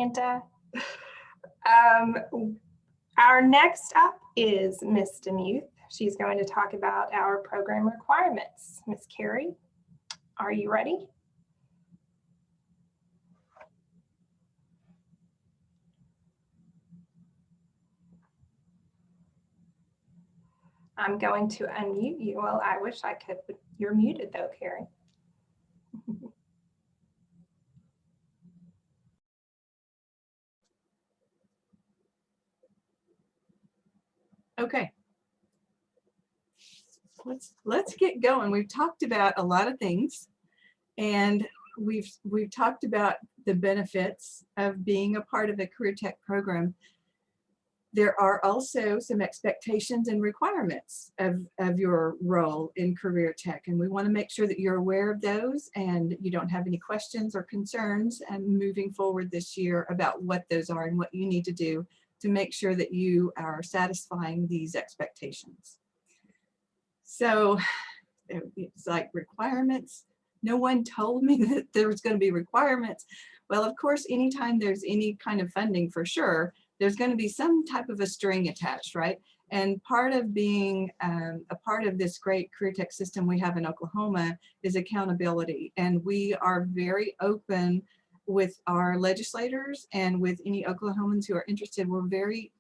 Santa. Our next up is Miss DeMuth. She's going to talk about our program requirements. Miss Carrie, are you ready? I'm going to unmute you. Well, I wish I could. You're muted though, Carrie. Okay. Let's get going. We've talked about a lot of things, and we've talked about the benefits of being a part of a career tech program. There are also some expectations and requirements of your role in career tech, and we want to make sure that you're aware of those and you don't have any questions or concerns and moving forward this year about what those are and what you need to do to make sure that you are satisfying these expectations. So it's like requirements. No one told me that there was going to be requirements. Well, of course, anytime there's any kind of funding, for sure, there's going to be some type of a string attached, right? And part of being a part of this great career tech system we have in Oklahoma is accountability. And we are very open with our legislators and with any Oklahomans who are interested. We're very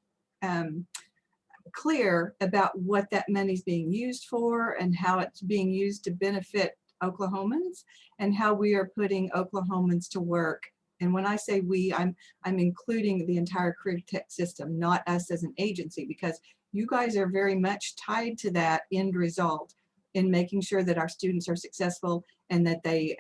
clear about what that money is being used for and how it's being used to benefit Oklahomans and how we are putting Oklahomans to work. And when I say we, I'm including the entire career tech system, not us as an agency, because you guys are very much tied to that end result in making sure that our students are successful and that they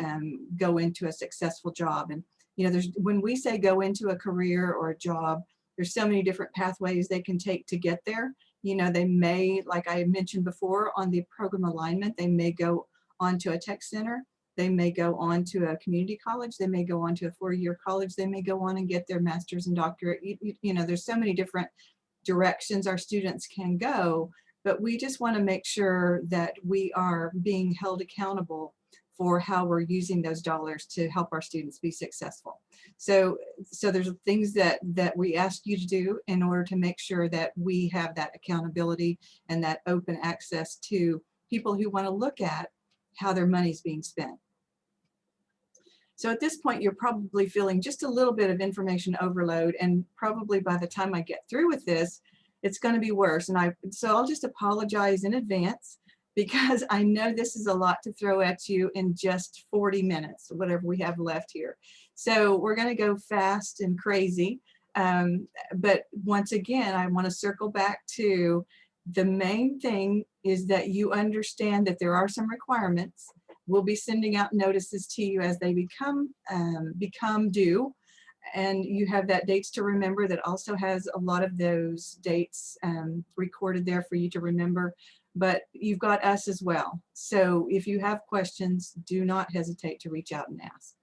go into a successful job. And you know, when we say go into a career or a job, there's so many different pathways they can take to get there. You know, they may, like I mentioned before on the program alignment, they may go onto a tech center. They may go on to a community college. They may go on to a 4-year college. They may go on and get their master's and doctorate. You know, there's so many different directions our students can go, but we just want to make sure that we are being held accountable for how we're using those dollars to help our students be successful. So there's things that we ask you to do in order to make sure that we have that accountability and that open access to people who want to look at how their money's being spent. So at this point, you're probably feeling just a little bit of information overload, and probably by the time I get through with this, it's going to be worse. And so I'll just apologize in advance, because I know this is a lot to throw at you in just 40 minutes, whatever we have left here. So we're going to go fast and crazy. But once again, I want to circle back to the main thing is that you understand that there are some requirements. We'll be sending out notices to you as they become due. And you have that dates to remember that also has a lot of those dates recorded there for you to remember. But you've got us as well. So if you have questions, do not hesitate to reach out and ask.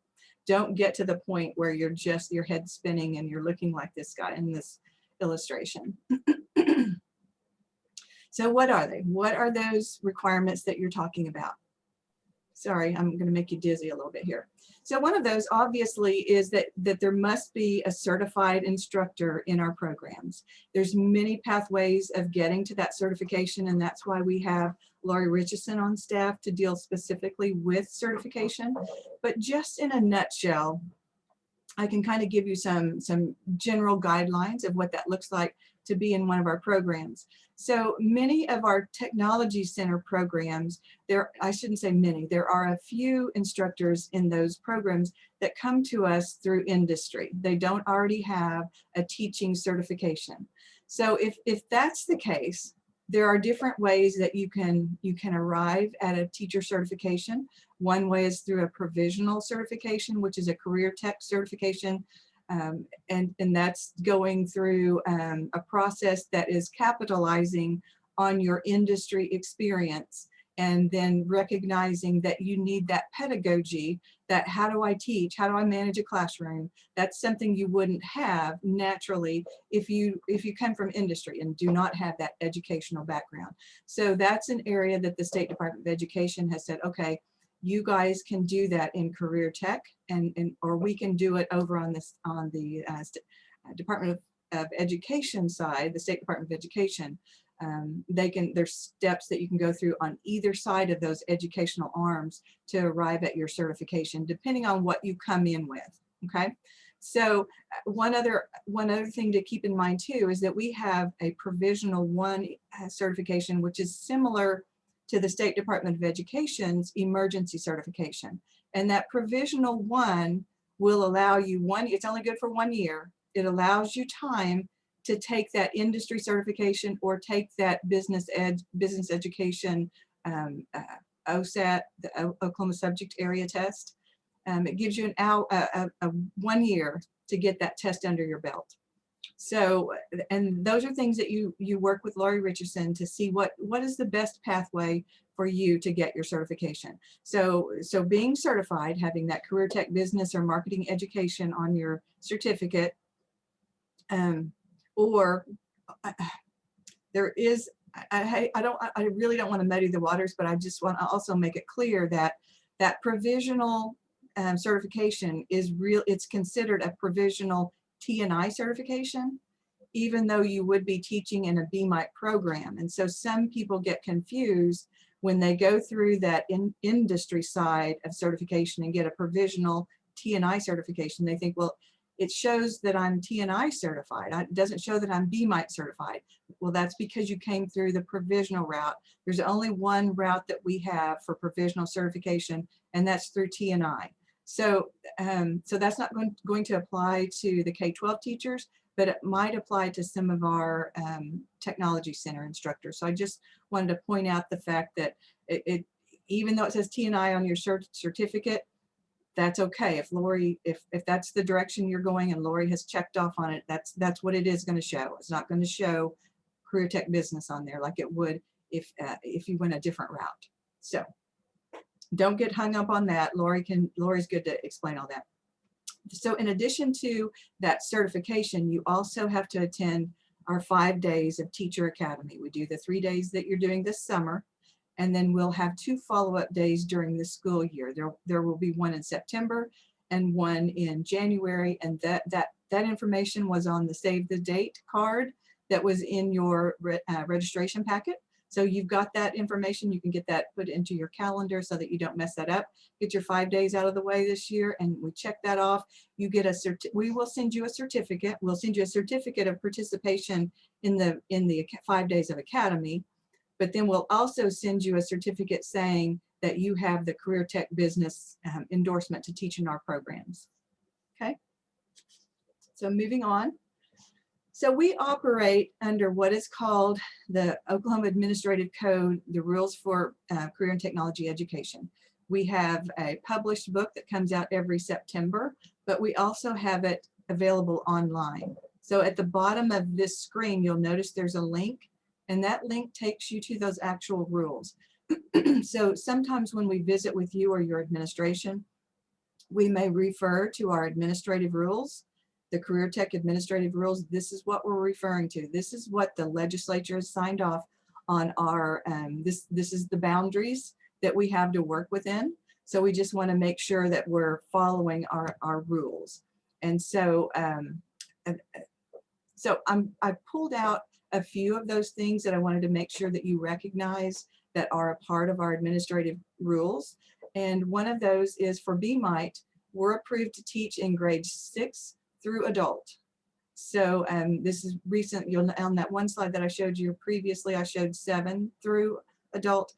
Don't get to the point where you're just, your head spinning and you're looking like this guy in this illustration. So what are they? What are those requirements that you're talking about? Sorry, I'm going to make you dizzy a little bit here. So one of those obviously is that there must be a certified instructor in our programs. There's many pathways of getting to that certification, and that's why we have Laurie Richardson on staff to deal specifically with certification. But just in a nutshell, I can kind of give you some general guidelines of what that looks like to be in one of our programs. So many of our technology center programs, I shouldn't say many, there are a few instructors in those programs that come to us through industry. They don't already have a teaching certification. So if that's the case, there are different ways that you can arrive at a teacher certification. One way is through a provisional certification, which is a career tech certification. And that's going through a process that is capitalizing on your industry experience and then recognizing that you need that pedagogy, that how do I teach, how do I manage a classroom? That's something you wouldn't have naturally if you come from industry and do not have that educational background. So that's an area that the State Department of Education has said, okay, you guys can do that in Careertech, or we can do it over on this on the Department of Education side, the State Department of Education. There's steps that you can go through on either side of those educational arms to arrive at your certification, depending on what you come in with. Okay, so one other thing to keep in mind too is that we have a Provisional One certification, which is similar to the State Department of Education's emergency certification. And that Provisional One will allow you it's only good for 1 year. It allows you time to take that industry certification or take that business education OSAT, the Oklahoma Subject Area Test. It gives you a 1 year to get that test under your belt. So, and those are things that you work with Lori Richardson to see what is the best pathway for you to get your certification. So being certified, having that Careertech business or marketing education on your certificate, or there is, I really don't want to muddy the waters, but I just want to also make it clear that that provisional certification is it's considered a provisional T&I certification, even though you would be teaching in a BMITE program. And so some people get confused when they go through that industry side of certification and get a provisional T&I certification. They think, well, it shows that I'm T&I certified. It doesn't show that I'm BMITE certified. Well, that's because you came through the provisional route. There's only one route that we have for provisional certification, and that's through T&I. So, so that's not going to apply to the K-12 teachers, but it might apply to some of our technology center instructors. So I just wanted to point out the fact that even though it says T&I on your certificate, that's okay. If Lori, if that's the direction you're going and Lori has checked off on it, that's what it is going to show. It's not going to show Careertech business on there like it would if you went a different route. So don't get hung up on that. Lori's good to explain all that. So in addition to that certification, you also have to attend our 5 days of Teacher Academy. We do the 3 days that you're doing this summer, and then we'll have 2 follow-up days during the school year. There will be one in September and one in January, and that information was on the Save the Date card that was in your registration packet. So you've got that information. You can get that put into your calendar so that you don't mess that up. Get your 5 days out of the way this year, and we check that off. You get we will send you a certificate. We'll send you a certificate of participation in the 5 days of Academy, but then we'll also send you a certificate saying that you have the Careertech business endorsement to teach in our programs. Okay. So moving on. So we operate under what is called the Oklahoma Administrative Code, the Rules for Career and Technology Education. We have a published book that comes out every September, but we also have it available online. So at the bottom of this screen, you'll notice there's a link, and that link takes you to those actual rules. So sometimes when we visit with you or your administration, we may refer to our administrative rules. The Careertech administrative rules, this is what we're referring to. This is what the legislature has signed off on our, this is the boundaries that we have to work within. So we just want to make sure that we're following our rules. And so, I pulled out a few of those things that I wanted to make sure that you recognize that are a part of our administrative rules. And one of those is for BMITE, we're approved to teach in grades 6 through adult. So this is recent. On that one slide that I showed you previously, I showed 7 through adult,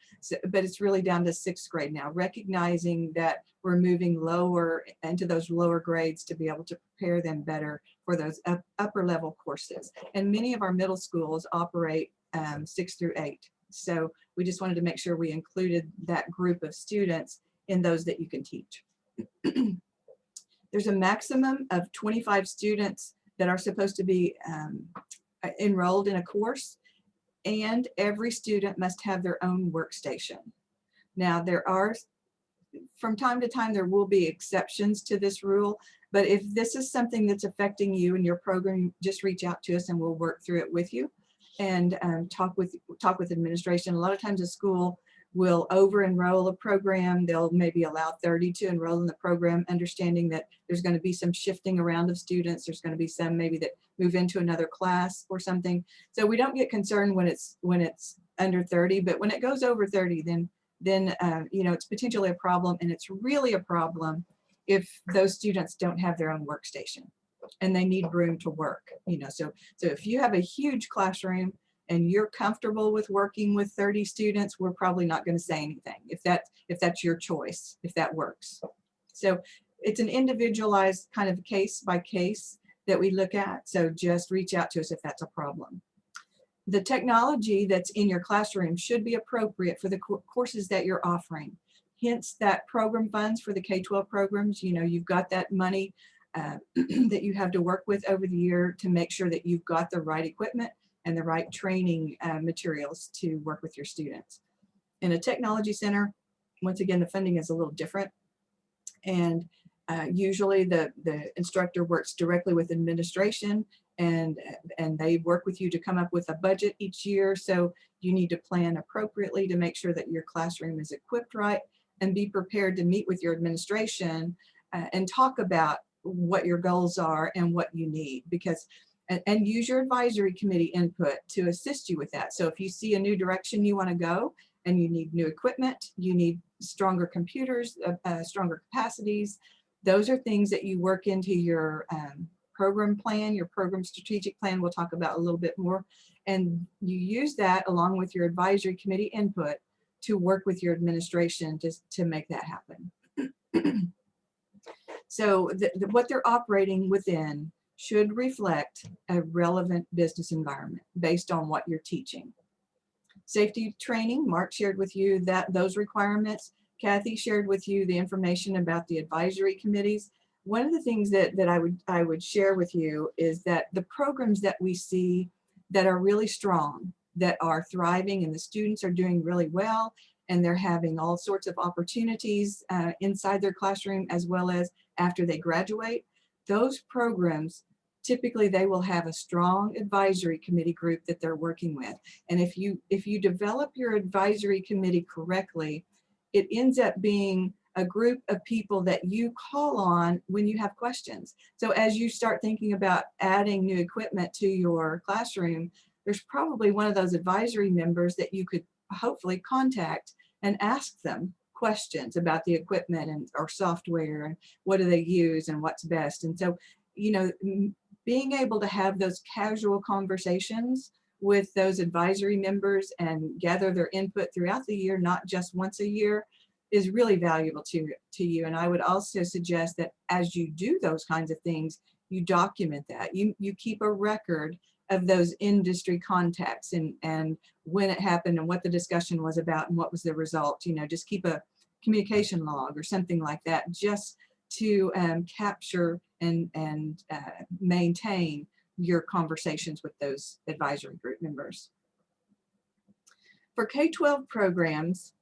but it's really down to 6th grade now, recognizing that we're moving lower into those lower grades to be able to prepare them better for those upper level courses. And many of our middle schools operate 6 through 8. So we just wanted to make sure we included that group of students in those that you can teach. There's a maximum of 25 students that are supposed to be enrolled in a course, and every student must have their own workstation. Now there are, from time to time, there will be exceptions to this rule, but if this is something that's affecting you and your program, just reach out to us and we'll work through it with you and talk with administration. A lot of times a school will over-enroll a program. They'll maybe allow 30 to enroll in the program, understanding that there's going to be some shifting around of students. There's going to be some maybe that move into another class or something. So we don't get concerned when it's under 30, but when it goes over 30, then you know, it's potentially a problem, and it's really a problem if those students don't have their own workstation and they need room to work. You know, so if you have a huge classroom and you're comfortable with working with 30 students, we're probably not going to say anything if that's your choice, if that works. So it's an individualized kind of case by case that we look at. So just reach out to us if that's a problem. The technology that's in your classroom should be appropriate for the courses that you're offering. Hence that program funds for the K-12 programs. You know, you've got that money that you have to work with over the year to make sure that you've got the right equipment and the right training materials to work with your students. In a technology center, once again, the funding is a little different. And usually the instructor works directly with administration, and they work with you to come up with a budget each year. So you need to plan appropriately to make sure that your classroom is equipped right, and be prepared to meet with your administration and talk about what your goals are and what you need, because and use your advisory committee input to assist you with that. So if you see a new direction you want to go and you need new equipment, you need stronger computers, stronger capacities, those are things that you work into your program plan, your program strategic plan we'll talk about a little bit more. And you use that along with your advisory committee input to work with your administration to make that happen. So what they're operating within should reflect a relevant business environment based on what you're teaching. Safety training, Mark shared with you those requirements. Kathy shared with you the information about the advisory committees. One of the things that I would share with you is that the programs that we see that are really strong, that are thriving, and the students are doing really well, and they're having all sorts of opportunities inside their classroom as well as after they graduate, those programs, typically they will have a strong advisory committee group that they're working with. And if you develop your advisory committee correctly, it ends up being a group of people that you call on when you have questions. So as you start thinking about adding new equipment to your classroom, there's probably one of those advisory members that you could hopefully contact and ask them questions about the equipment and or software and what do they use and what's best. And so, you know, being able to have those casual conversations with those advisory members and gather their input throughout the year, not just once a year, is really valuable to you. And I would also suggest that as you do those kinds of things, you document that. You keep a record of those industry contacts and when it happened and what the discussion was about and what was the result. You know, just keep a communication log or something like that, just to capture and maintain your conversations with those advisory group members. For K-12 programs,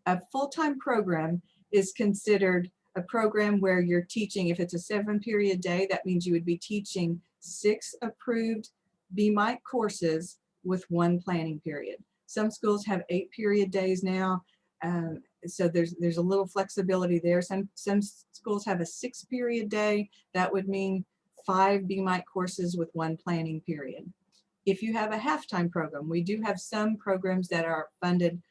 a full-time program is considered a program where you're teaching, if it's a 7-period day, that means you would be teaching 6 approved BMITE courses with 1 planning period. Some schools have 8-period days now, so there's a little flexibility there. Some schools have a 6-period day. That would mean 5 BMITE courses with 1 planning period. If you have a half-time program, we do have some programs that are funded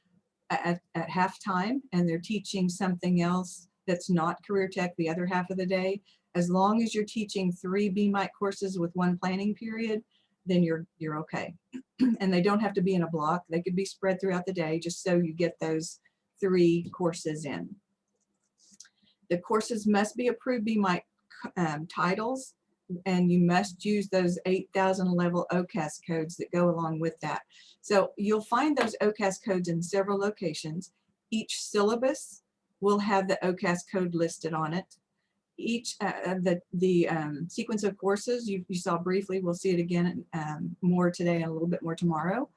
at halftime and they're teaching something else that's not Careertech the other half of the day. As long as you're teaching 3 BMITE courses with 1 planning period, then you're okay. And they don't have to be in a block. They could be spread throughout the day just so you get those 3 courses in. The courses must be approved BMITE titles, and you must use those 8,000 level OCAS codes that go along with that. So you'll find those OCAS codes in several locations. Each syllabus will have the OCAS code listed on it. Each the sequence of courses you saw briefly, we'll see it again more today and a little bit more tomorrow.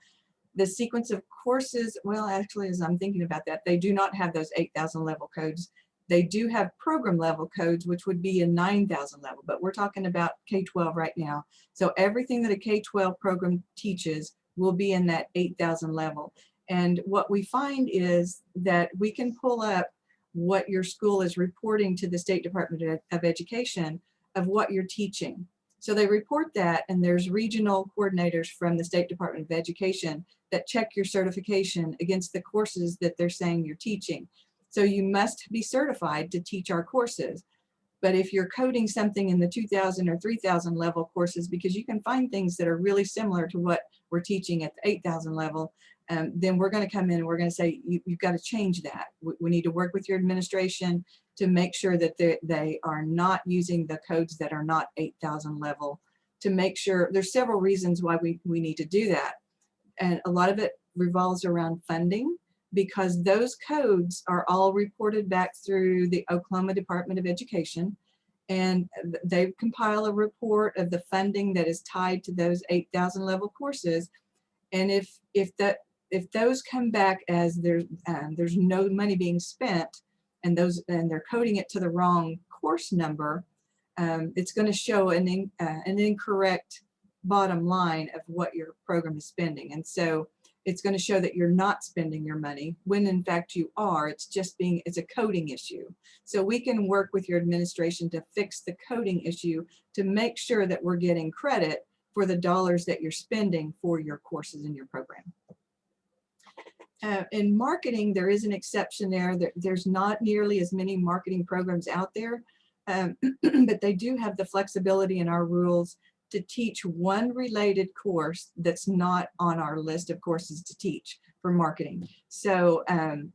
The sequence of courses, well, actually, as I'm thinking about that, they do not have those 8,000 level codes. They do have program level codes, which would be a 9,000 level, but we're talking about K-12 right now. So everything that a K-12 program teaches will be in that 8,000 level. And what we find is that we can pull up what your school is reporting to the State Department of Education of what you're teaching. So they report that, and there's regional coordinators from the State Department of Education that check your certification against the courses that they're saying you're teaching. So you must be certified to teach our courses. But if you're coding something in the 2000 or 3000 level courses, because you can find things that are really similar to what we're teaching at the 8000 level, then we're going to come in and we're going to say, you've got to change that. We need to work with your administration to make sure that they are not using the codes that are not 8000 level, to make sure. There's several reasons why we need to do that. And a lot of it revolves around funding, because those codes are all reported back through the Oklahoma Department of Education, and they compile a report of the funding that is tied to those 8000 level courses. And if those come back as there's no money being spent, and they're coding it to the wrong course number, it's going to show an incorrect bottom line of what your program is spending. And so it's going to show that you're not spending your money when in fact you are. It's a coding issue. So we can work with your administration to fix the coding issue to make sure that we're getting credit for the dollars that you're spending for your courses in your program. In marketing, there is an exception there. There's not nearly as many marketing programs out there, but they do have the flexibility in our rules to teach one related course that's not on our list of courses to teach for marketing. So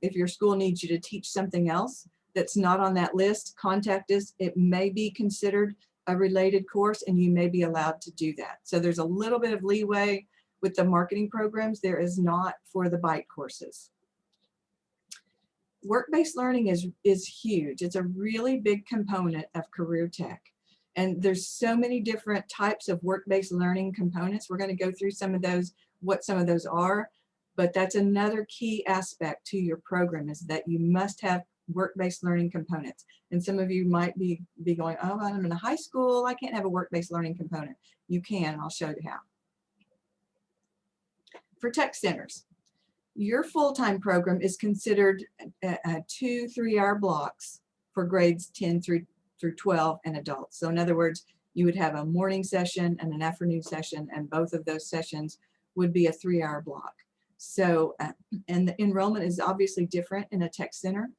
if your school needs you to teach something else that's not on that list, contact us. It may be considered a related course, and you may be allowed to do that. So there's a little bit of leeway with the marketing programs. There is not for the BMITE courses. Work-based learning is huge. It's a really big component of career tech. And there's so many different types of work-based learning components. We're going to go through some of those, what some of those are, but that's another key aspect to your program, is that you must have work-based learning components. And some of you might be going, oh, I'm in a high school, I can't have a work-based learning component. You can, I'll show you how. For tech centers, your full-time program is considered 2 3-hour blocks for grades 10 through 12 and adults. So in other words, you would have a morning session and an afternoon session, and both of those sessions would be a 3-hour block. So, and the enrollment is obviously different in a tech center.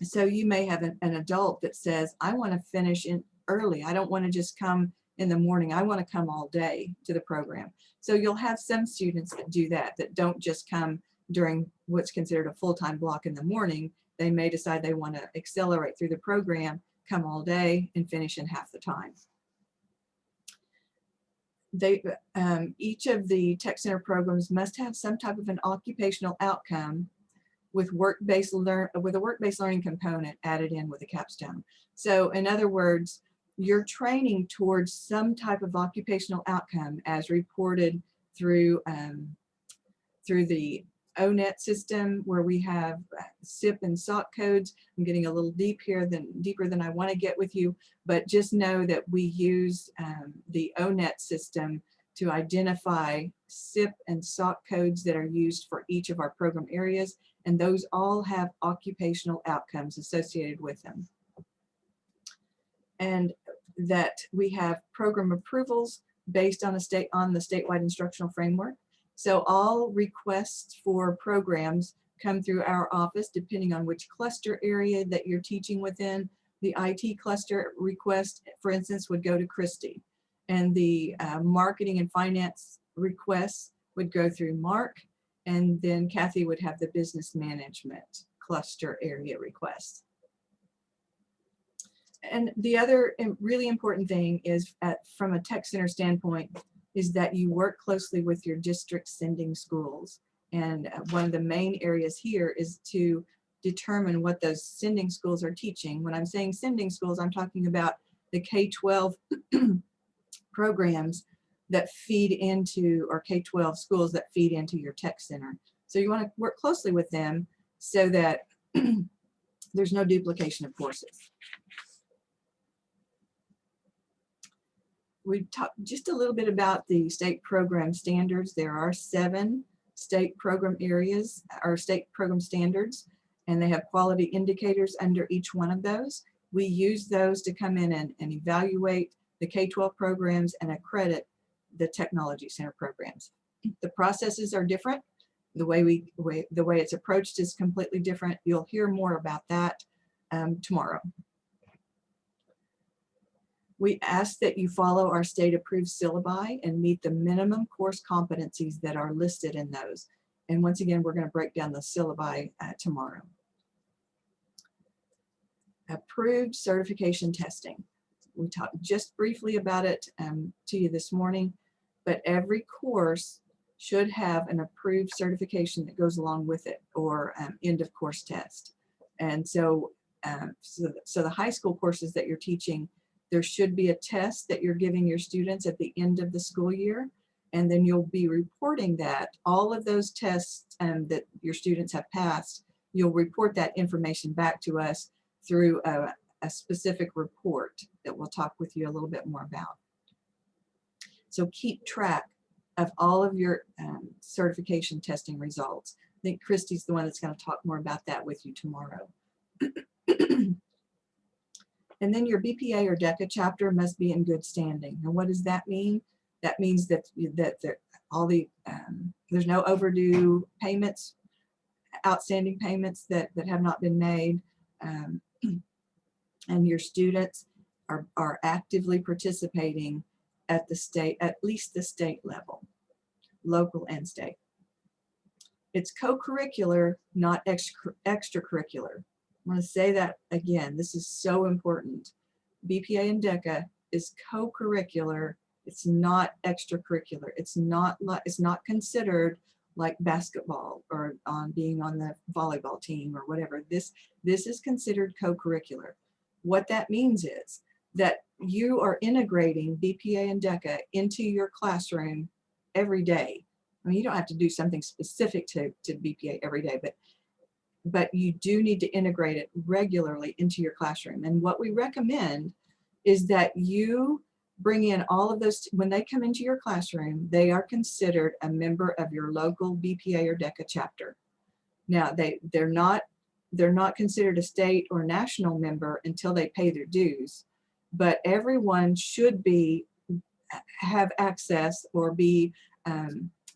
So you may have an adult that says, I want to finish in early. I don't want to just come in the morning. I want to come all day to the program. So you'll have some students that do that don't just come during what's considered a full-time block in the morning. They may decide they want to accelerate through the program, come all day, and finish in half the time. Each of the tech center programs must have some type of an occupational outcome with a work-based learning component added in with a capstone. So in other words, you're training towards some type of occupational outcome as reported through the ONET system, where we have SIP and SOC codes. I'm getting a little deeper than I want to get with you, but just know that we use the ONET system to identify SIP and SOC codes that are used for each of our program areas, and those all have occupational outcomes associated with them. And that we have program approvals based on the statewide instructional framework. So all requests for programs come through our office, depending on which cluster area that you're teaching within. The IT cluster request, for instance, would go to Kristi, and the marketing and finance requests would go through Mark, and then Kathy would have the business management cluster area requests. And the other really important thing is, from a tech center standpoint, is that you work closely with your district sending schools. And one of the main areas here is to determine what those sending schools are teaching. When I'm saying sending schools, I'm talking about the K-12 programs that feed into, or K-12 schools that feed into your tech center. So you want to work closely with them so that there's no duplication of courses. We talked just a little bit about the state program standards. There are 7 state program areas or state program standards, and they have quality indicators under each one of those. We use those to come in and evaluate the K-12 programs and accredit the Technology Center programs. The processes are different. The way it's approached is completely different. You'll hear more about that tomorrow. We ask that you follow our state-approved syllabi and meet the minimum course competencies that are listed in those. And once again, we're going to break down the syllabi tomorrow. Approved certification testing. We talked just briefly about it to you this morning, but every course should have an approved certification that goes along with it, or end of course test. And so, so the high school courses that you're teaching, there should be a test that you're giving your students at the end of the school year, and then you'll be reporting that all of those tests that your students have passed, you'll report that information back to us through a specific report that we'll talk with you a little bit more about. So keep track of all of your certification testing results. I think Kristi's the one that's going to talk more about that with you tomorrow. And then your BPA or DECA chapter must be in good standing. And what does that mean? That means that there's no overdue payments, outstanding payments that have not been made, and your students are actively participating at the state, at least the state level, local and state. It's co-curricular, not extracurricular. I want to say that again. This is so important. BPA and DECA is co-curricular. It's not extracurricular. It's not considered like basketball or being on the volleyball team or whatever. This is considered co-curricular. What that means is that you are integrating BPA and DECA into your classroom every day. I mean, you don't have to do something specific to BPA every day, but you do need to integrate it regularly into your classroom. And what we recommend is that you bring in all of those. When they come into your classroom, they are considered a member of your local BPA or DECA chapter. Now, they're not considered a state or national member until they pay their dues, but everyone should have access or be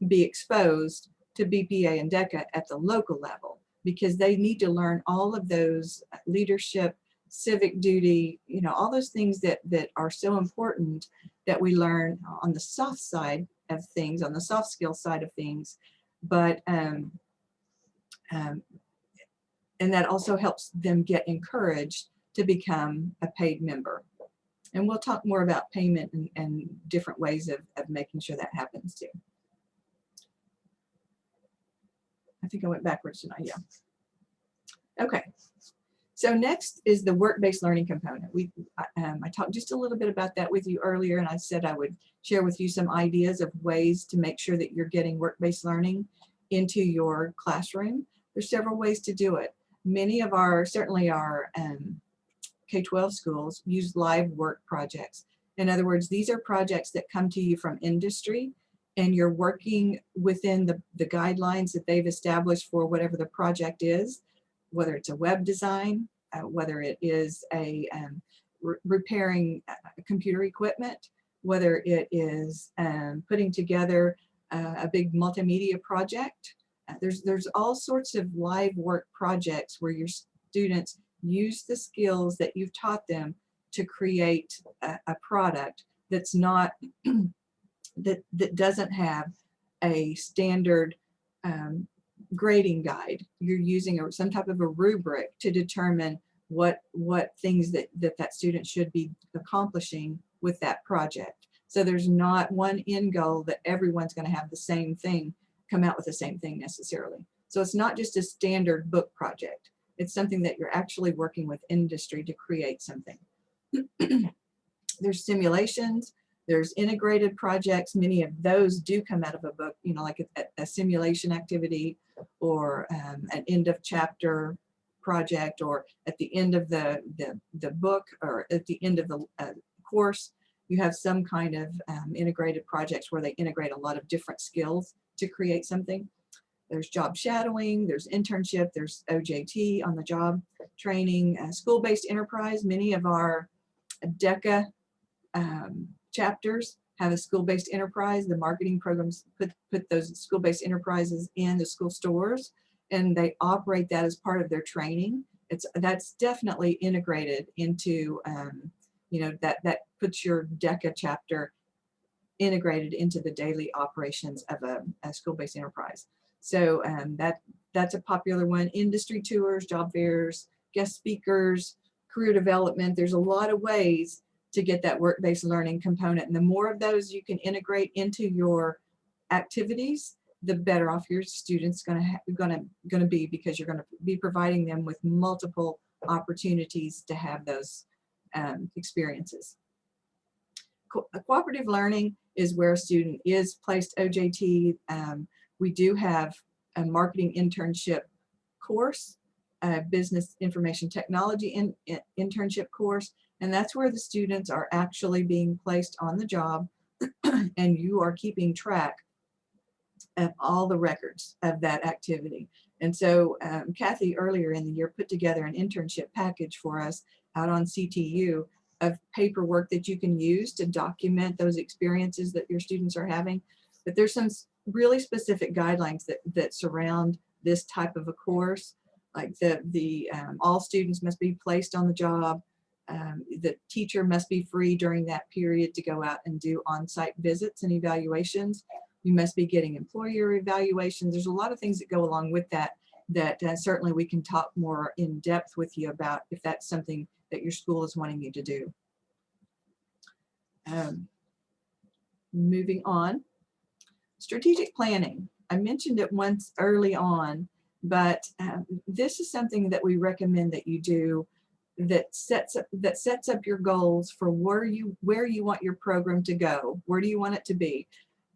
exposed to BPA and DECA at the local level, because they need to learn all of those leadership, civic duty, all those things that are so important that we learn on the soft side of things, on the soft skill side of things. But and that also helps them get encouraged to become a paid member. And we'll talk more about payment and different ways of making sure that happens too. I think I went backwards tonight, yeah. Okay, so next is the work-based learning component. I talked just a little bit about that with you earlier, and I said I would share with you some ideas of ways to make sure that you're getting work-based learning into your classroom. There's several ways to do it. Many of certainly our K-12 schools use live work projects. In other words, these are projects that come to you from industry, and you're working within the guidelines that they've established for whatever the project is, whether it's a web design, whether it is repairing computer equipment, whether it is putting together a big multimedia project. There's all sorts of live work projects where your students use the skills that you've taught them to create a product that's not that doesn't have a standard grading guide. You're using some type of a rubric to determine what things that student should be accomplishing with that project. So there's not one end goal that everyone's going to have the same thing, come out with the same thing necessarily. So it's not just a standard book project. It's something that you're actually working with industry to create something. There's simulations, there's integrated projects. Many of those do come out of a book, like a simulation activity, or an end of chapter project, or at the end of the book, or at the end of the course, you have some kind of integrated projects where they integrate a lot of different skills to create something. There's job shadowing, there's internship, there's OJT, on the job training, school-based enterprise. Many of our DECA chapters have a school-based enterprise. The marketing programs put those school-based enterprises in the school stores, and they operate that as part of their training. That's definitely integrated into, you know, that puts your DECA chapter integrated into the daily operations of a school-based enterprise. So that's a popular one. Industry tours, job fairs, guest speakers, career development. There's a lot of ways to get that work-based learning component. And the more of those you can integrate into your activities, the better off your students gonna be, because you're gonna be providing them with multiple opportunities to have those experiences. Cooperative learning is where a student is placed OJT. We do have a marketing internship course, a business information technology internship course, and that's where the students are actually being placed on the job and you are keeping track of all the records of that activity. And so Kathy earlier in the year put together an internship package for us out on CTU of paperwork that you can use to document those experiences that your students are having. But there's some really specific guidelines that surround this type of a course, like all students must be placed on the job. The teacher must be free during that period to go out and do on-site visits and evaluations. You must be getting employer evaluations. There's a lot of things that go along with that certainly we can talk more in depth with you about if that's something that your school is wanting you to do. Moving on, strategic planning. I mentioned it once early on, but this is something that we recommend that you do that sets up your goals for where you want your program to go. Where do you want it to be?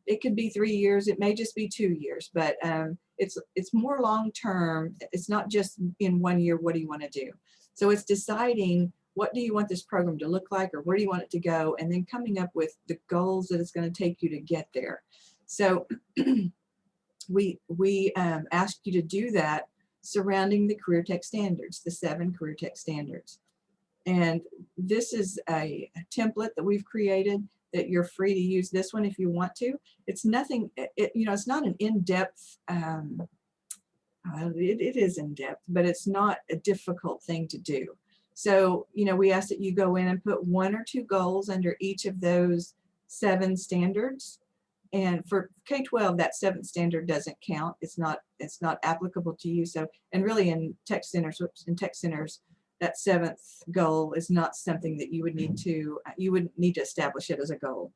It could be 3 years, it may just be 2 years, but it's more long-term. It's not just in 1 year, what do you want to do? So it's deciding what do you want this program to look like, or where do you want it to go, and then coming up with the goals that it's going to take you to get there. So we ask you to do that surrounding the Careertech Standards, the 7 Careertech Standards. And this is a template that we've created that you're free to use this one if you want to. It's nothing, you know, it's not an in-depth, it is in-depth, but it's not a difficult thing to do. So, you know, we ask that you go in and put 1 or 2 goals under each of those 7 standards. And for K-12, that 7th standard doesn't count. It's not applicable to you. So, and really in tech centers, that 7th goal is not something that you would need to establish it as a goal.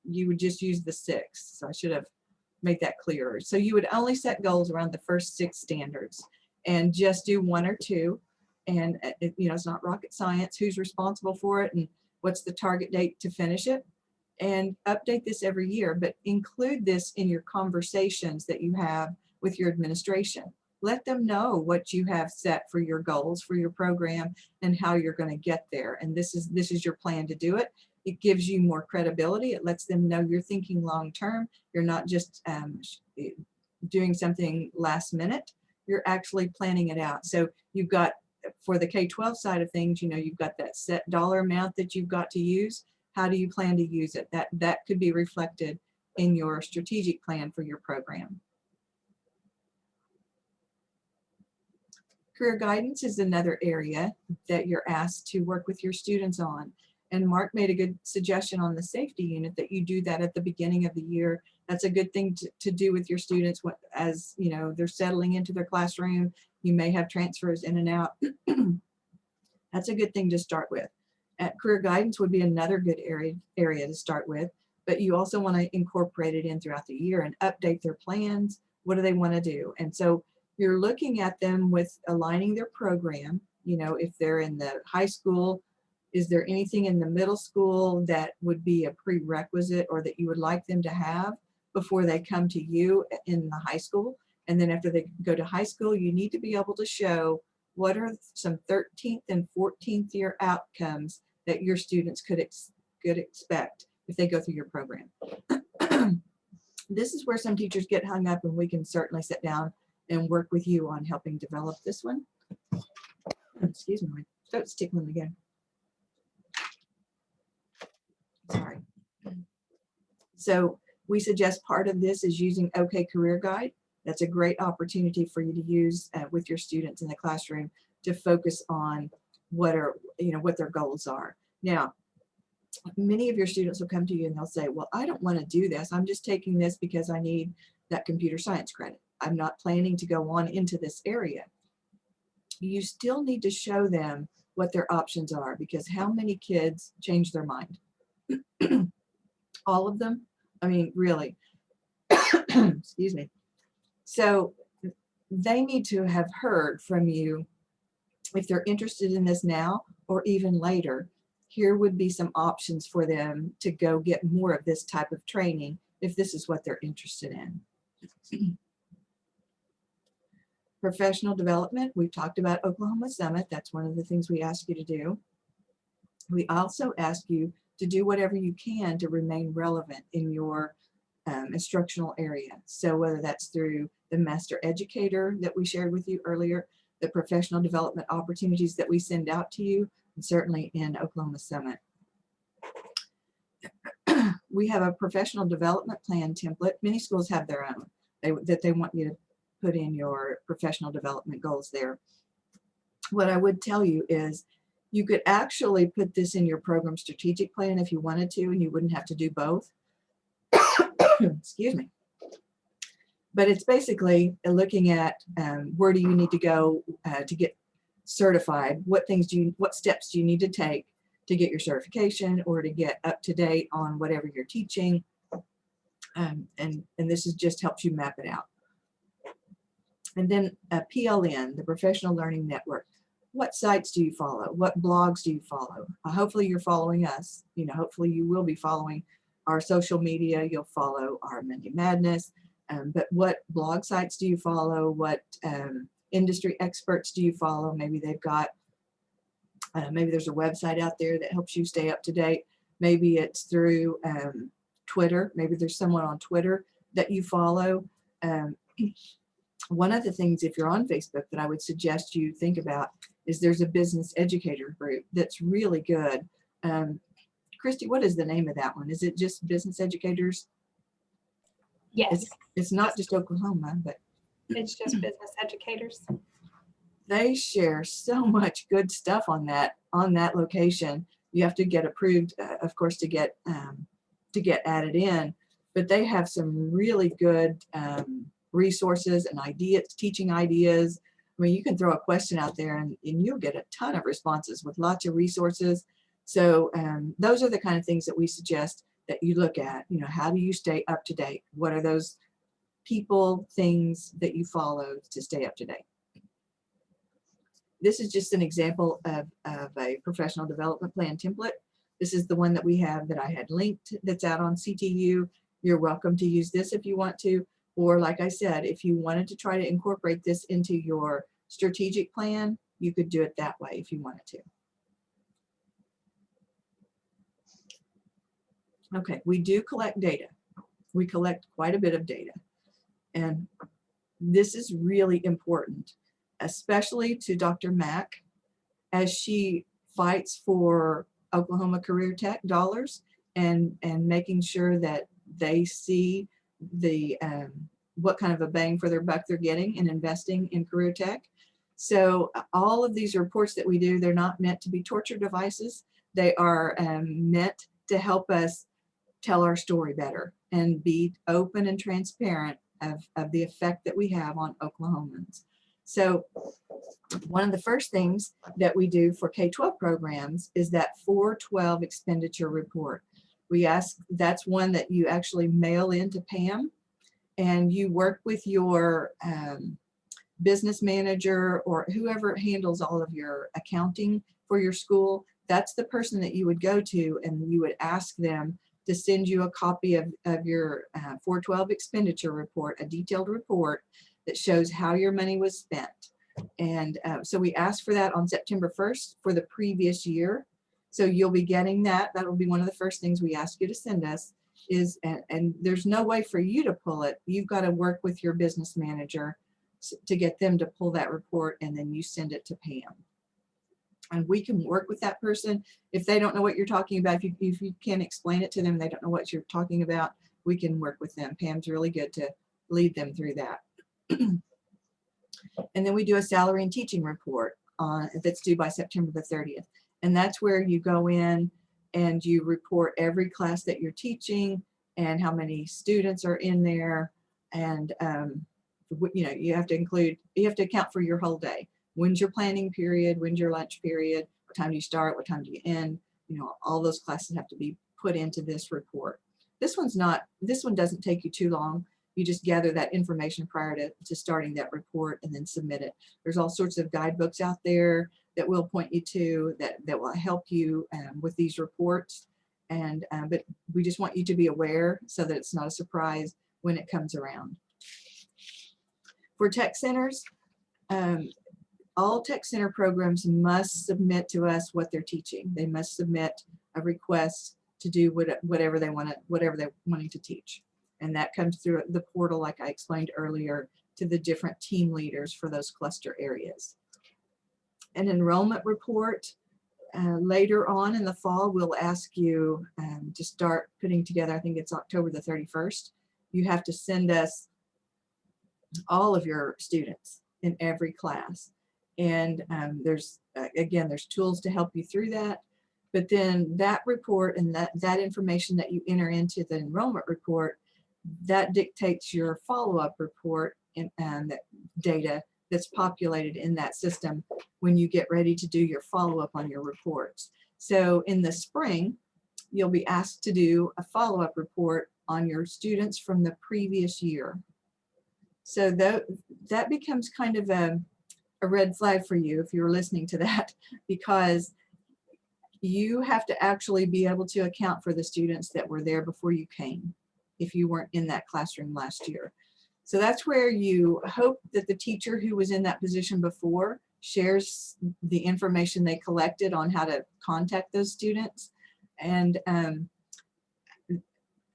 You would just use the 6th. So I should have made that clearer. So you would only set goals around the first 6 standards and just do 1 or 2. And you know, it's not rocket science. Who's responsible for it and what's the target date to finish it? And update this every year, but include this in your conversations that you have with your administration. Let them know what you have set for your goals for your program and how you're going to get there. And this is your plan to do it. It gives you more credibility. It lets them know you're thinking long term. You're not just doing something last minute. You're actually planning it out. So you've got, for the K-12 side of things, you know, you've got that set dollar amount that you've got to use. How do you plan to use it? That could be reflected in your strategic plan for your program. Career guidance is another area that you're asked to work with your students on. And Mark made a good suggestion on the safety unit that you do that at the beginning of the year. That's a good thing to do with your students as you know they're settling into their classroom. You may have transfers in and out. That's a good thing to start with. Career guidance would be another good area to start with, but you also want to incorporate it in throughout the year and update their plans. What do they want to do? And so you're looking at them with aligning their program. You know, if they're in the high school, is there anything in the middle school that would be a prerequisite or that you would like them to have before they come to you in the high school? And then after they go to high school, you need to be able to show what are some 13th and 14th year outcomes that your students could expect if they go through your program. This is where some teachers get hung up, and we can certainly sit down and work with you on helping develop this one. Excuse me, my throat's tickling again. Sorry. So we suggest part of this is using OK Career Guide. That's a great opportunity for you to use with your students in the classroom to focus on what their goals are. Now, many of your students will come to you and they'll say, well, I don't want to do this. I'm just taking this because I need that computer science credit. I'm not planning to go on into this area. You still need to show them what their options are, because how many kids change their mind? All of them? I mean, really. Excuse me. So they need to have heard from you if they're interested in this now or even later. Here would be some options for them to go get more of this type of training if this is what they're interested in. Professional development, we've talked about Oklahoma Summit. That's one of the things we ask you to do. We also ask you to do whatever you can to remain relevant in your instructional area. So whether that's through the Master Educator that we shared with you earlier, the professional development opportunities that we send out to you, and certainly in Oklahoma Summit. We have a professional development plan template. Many schools have their own that they want you to put in your professional development goals there. What I would tell you is you could actually put this in your program strategic plan if you wanted to, and you wouldn't have to do both. Excuse me. But it's basically looking at where do you need to go to get certified? What steps do you need to take to get your certification or to get up to date on whatever you're teaching? And this just helps you map it out. And then PLN, the Professional Learning Network. What sites do you follow? What blogs do you follow? Hopefully you're following us. Hopefully you will be following our social media. You'll follow our Monday Madness. But what blog sites do you follow? What industry experts do you follow? Maybe they've got, maybe there's a website out there that helps you stay up to date. Maybe it's through Twitter. Maybe there's someone on Twitter that you follow. One of the things, if you're on Facebook, that I would suggest you think about is there's a business educator group that's really good. Kristi, what is the name of that one? Is it just business educators? Yes. It's not just Oklahoma, but it's just business educators. They share so much good stuff on that location. You have to get approved, of course, to get added in, but they have some really good resources and ideas, teaching ideas. I mean, you can throw a question out there and you'll get a ton of responses with lots of resources. So those are the kind of things that we suggest that you look at. How do you stay up to date? What are those people, things that you follow to stay up to date? This is just an example of a professional development plan template. This is the one that we have that I had linked that's out on CTU. You're welcome to use this if you want to. Or like I said, if you wanted to try to incorporate this into your strategic plan, you could do it that way if you wanted to. Okay, we do collect data. We collect quite a bit of data. And this is really important, especially to Dr. Mack, as she fights for Oklahoma Career Tech dollars and making sure that they see the what kind of a bang for their buck they're getting in investing in career tech. So all of these reports that we do, they're not meant to be torture devices. They are meant to help us tell our story better and be open and transparent of the effect that we have on Oklahomans. So one of the first things that we do for K-12 programs is that 412 expenditure report. We ask, that's one that you actually mail in to Pam, and you work with your business manager or whoever handles all of your accounting for your school. That's the person that you would go to, and you would ask them to send you a copy of your 412 expenditure report, a detailed report that shows how your money was spent. And so we asked for that on September 1st for the previous year. So you'll be getting that. That will be one of the first things we ask you to send us. is, and there's no way for you to pull it. You've got to work with your business manager to get them to pull that report, and then you send it to Pam. And we can work with that person. If they don't know what you're talking about, if you can't explain it to them, they don't know what you're talking about, we can work with them. Pam's really good to lead them through that. And then we do a salary and teaching report that's due by September the 30th. And that's where you go in and you report every class that you're teaching and how many students are in there. And you know, you have to account for your whole day. When's your planning period? When's your lunch period? What time do you start? What time do you end? You know, all those classes have to be put into this report. This one doesn't take you too long. You just gather that information prior to starting that report and then submit it. There's all sorts of guidebooks out there that we'll point you to that will help you with these reports. And but we just want you to be aware so that it's not a surprise when it comes around. For tech centers, all tech center programs must submit to us what they're teaching. They must submit a request to do whatever they're wanting to teach. And that comes through the portal, like I explained earlier, to the different team leaders for those cluster areas. An enrollment report, later on in the fall, we'll ask you to start putting together, I think it's October the 31st. You have to send us all of your students in every class. And there's tools to help you through that. But then that report and that information that you enter into the enrollment report, that dictates your follow-up report and that data that's populated in that system when you get ready to do your follow-up on your reports. So in the spring, you'll be asked to do a follow-up report on your students from the previous year. So that becomes kind of a red flag for you if you're listening to that, because you have to actually be able to account for the students that were there before you came, if you weren't in that classroom last year. So that's where you hope that the teacher who was in that position before shares the information they collected on how to contact those students. And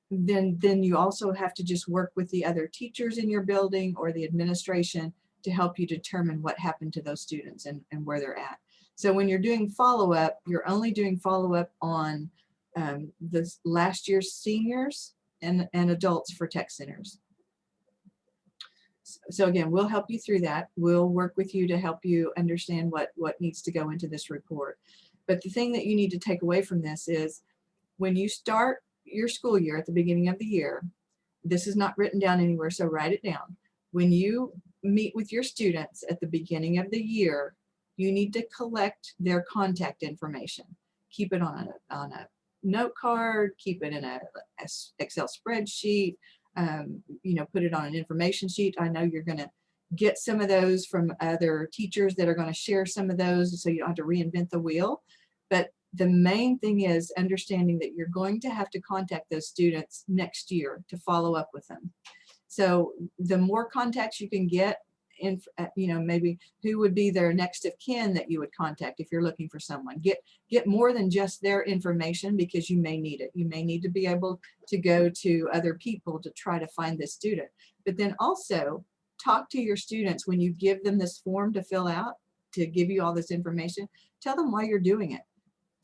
then you also have to just work with the other teachers in your building or the administration to help you determine what happened to those students and where they're at. So when you're doing follow-up, you're only doing follow-up on the last year's seniors and adults for tech centers. So again, we'll help you through that. We'll work with you to help you understand what needs to go into this report. But the thing that you need to take away from this is when you start your school year at the beginning of the year, this is not written down anywhere, so write it down. When you meet with your students at the beginning of the year, you need to collect their contact information. Keep it on a note card, keep it in a Excel spreadsheet, you know, put it on an information sheet. I know you're going to get some of those from other teachers that are going to share some of those, so you don't have to reinvent the wheel. But the main thing is understanding that you're going to have to contact those students next year to follow up with them. So the more contacts you can get, in, you know, maybe who would be their next of kin that you would contact if you're looking for someone. Get more than just their information, because you may need it. You may need to be able to go to other people to try to find this student. But then also talk to your students when you give them this form to fill out to give you all this information. Tell them why you're doing it.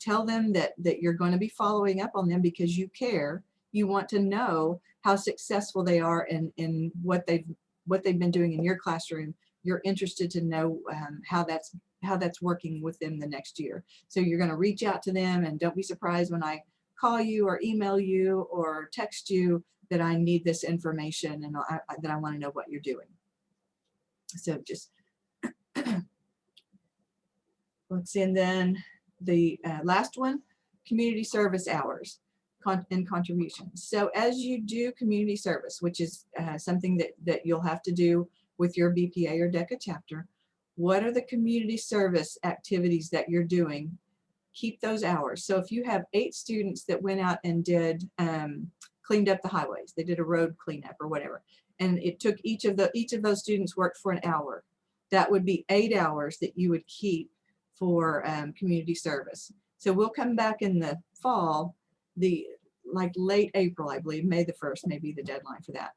Tell them that you're going to be following up on them because you care. You want to know how successful they are in what they've been doing in your classroom. You're interested to know how that's working with them the next year. So you're going to reach out to them, and don't be surprised when I call you or email you or text you that I need this information and that I want to know what you're doing. So just let's see, and then the last one, community service hours and contributions. So as you do community service, which is something that you'll have to do with your BPA or DECA chapter, what are the community service activities that you're doing? Keep those hours. So if you have 8 students that went out and did cleaned up the highways, they did a road cleanup or whatever, and it took each of those students worked for an hour, that would be 8 hours that you would keep for community service. So we'll come back in the fall. like late April, I believe, May the 1st may be the deadline for that,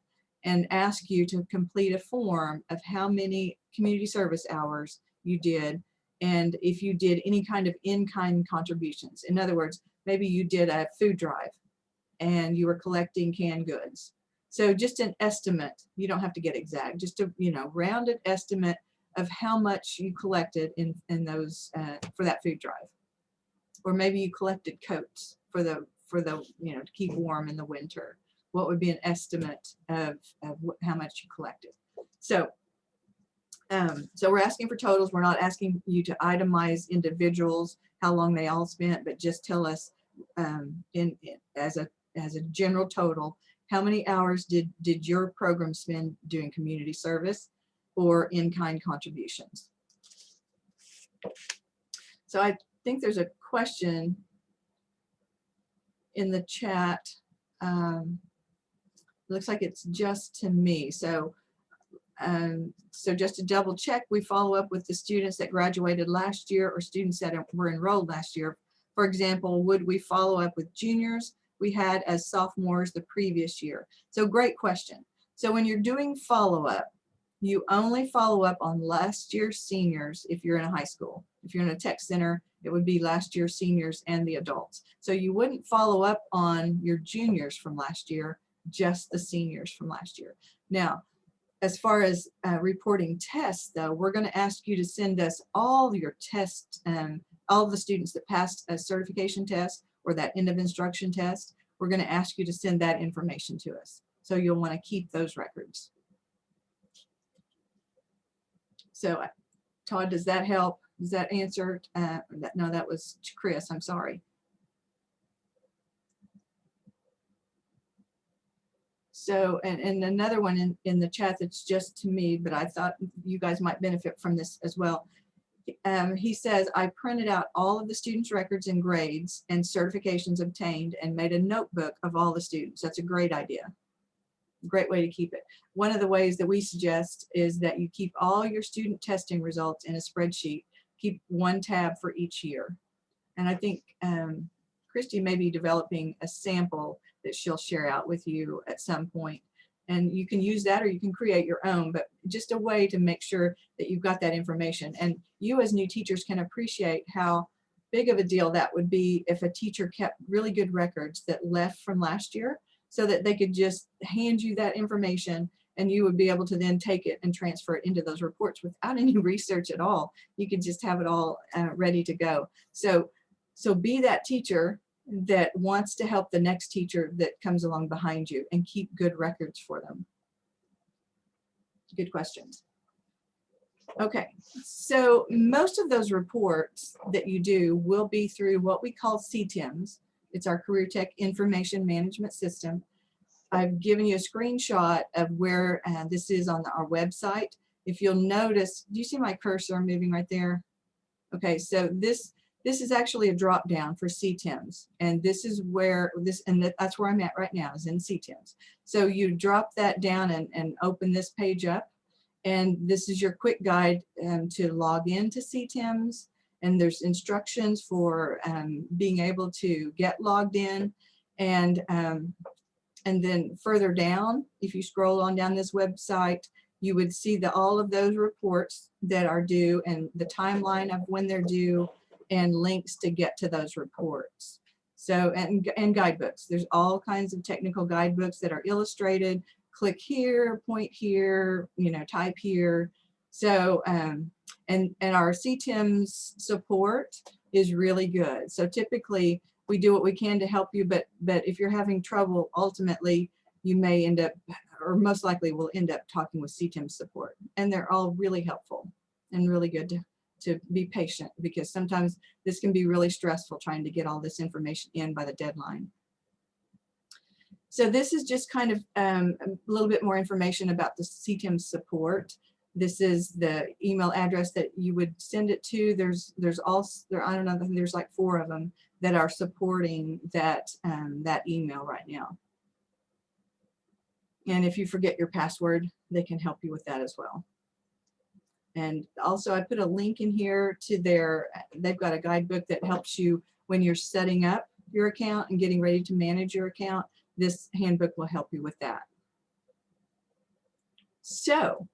and ask you to complete a form of how many community service hours you did, and if you did any kind of in-kind contributions. In other words, maybe you did a food drive and you were collecting canned goods. So just an estimate, you don't have to get exact, just a rounded estimate of how much you collected in those for that food drive. Or maybe you collected coats for the to keep warm in the winter. What would be an estimate of how much you collected? So so we're asking for totals. We're not asking you to itemize individuals, how long they all spent, but just tell us as a general total, how many hours did your program spend doing community service or in-kind contributions? So I think there's a question in the chat. Looks like it's just to me. So so just to double check, we follow up with the students that graduated last year or students that were enrolled last year. For example, would we follow up with juniors we had as sophomores the previous year? So great question. So when you're doing follow-up, you only follow up on last year's seniors if you're in a high school. If you're in a tech center, it would be last year's seniors and the adults. So you wouldn't follow up on your juniors from last year, just the seniors from last year. Now, as far as reporting tests, though, we're going to ask you to send us all your tests, all the students that passed a certification test or that end of instruction test. We're going to ask you to send that information to us. So you'll want to keep those records. So Todd, does that help? Does that answer? No, that was Chris. I'm sorry. So, and another one in the chat that's just to me, but I thought you guys might benefit from this as well. He says, I printed out all of the students' records and grades and certifications obtained and made a notebook of all the students. That's a great idea. Great way to keep it. One of the ways that we suggest is that you keep all your student testing results in a spreadsheet. Keep one tab for each year. And I think Kristi may be developing a sample that she'll share out with you at some point. And you can use that or you can create your own, but just a way to make sure that you've got that information. And you as new teachers can appreciate how big of a deal that would be if a teacher kept really good records that left from last year so that they could just hand you that information and you would be able to then take it and transfer it into those reports without any research at all. You could just have it all ready to go. So be that teacher that wants to help the next teacher that comes along behind you and keep good records for them. Good questions. Okay, so most of those reports that you do will be through what we call CTIMS. It's our Careertech Information Management System. I've given you a screenshot of where this is on our website. If you'll notice, do you see my cursor moving right there? Okay, so this is actually a drop down for CTIMS, and this is where that's where I'm at right now, is in CTIMS. So you drop that down and open this page up, and this is your quick guide to log into CTIMS, and there's instructions for being able to get logged in, and then further down, if you scroll on down this website, you would see all of those reports that are due and the timeline of when they're due, and links to get to those reports. So, and guidebooks. There's all kinds of technical guidebooks that are illustrated. Click here, point here, type here. So, and our CTIMS support is really good. So typically we do what we can to help you, but if you're having trouble, ultimately you may end up, or most likely will end up talking with CTIMS support. And they're all really helpful and really good to be patient, because sometimes this can be really stressful trying to get all this information in by the deadline. So this is just kind of a little bit more information about the CTIMS support. This is the email address that you would send it to. There's also, I don't know, there's like 4 of them that are supporting that, that email right now. And if you forget your password, they can help you with that as well. And also I put a link in here to they've got a guidebook that helps you when you're setting up your account and getting ready to manage your account, this handbook will help you with that. So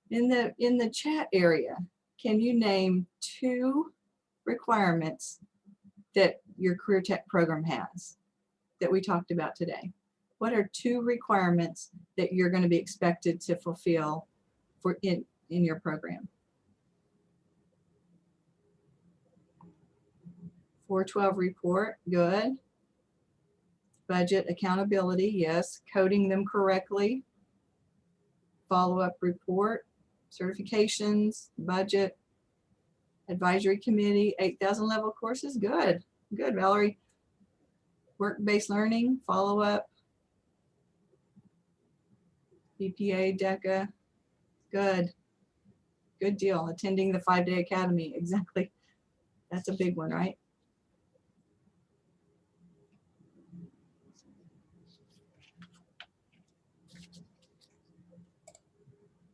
in the chat area, can you name 2 requirements that your Careertech program has that we talked about today? What are 2 requirements that you're going to be expected to fulfill for in your program? 412 report, good. Budget accountability, yes. Coding them correctly. Follow-up report, certifications, budget, advisory committee, 8,000 level courses, good. Good, Valerie. Work-based learning, follow-up, BPA, DECA, good. Good deal. Attending the 5-day academy, exactly. That's a big one, right?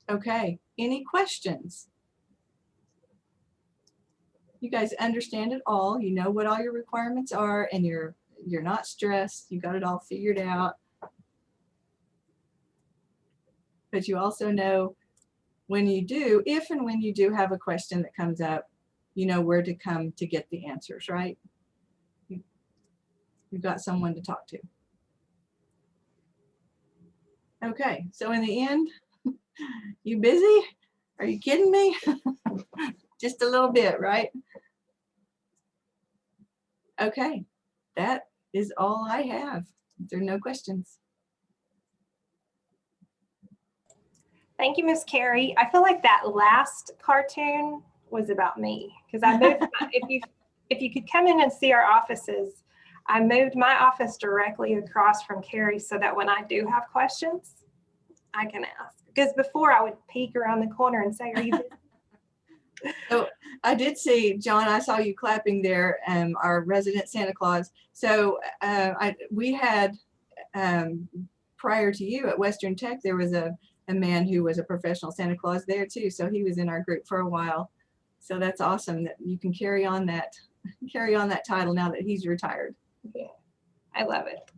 Okay, any questions? You guys understand it all. You know what all your requirements are, and you're not stressed. You got it all figured out. But you also know when you do, if and when you do have a question that comes up, you know where to come to get the answers, right? You've got someone to talk to. Okay, so in the end, you busy? Are you kidding me? Just a little bit, right? Okay, that is all I have. There are no questions. Thank you, Miss Carrie. I feel like that last cartoon was about me because I moved. If you could come in and see our offices, I moved my office directly across from Carrie so that when I do have questions, I can ask. Because before I would peek around the corner and say, "Are you busy?" So I did see, John, I saw you clapping there, our resident Santa Claus. So we had, prior to you at Western Tech, there was a man who was a professional Santa Claus there too. So he was in our group for a while. So that's awesome that you can carry on that title now that he's retired. Yeah, I love it.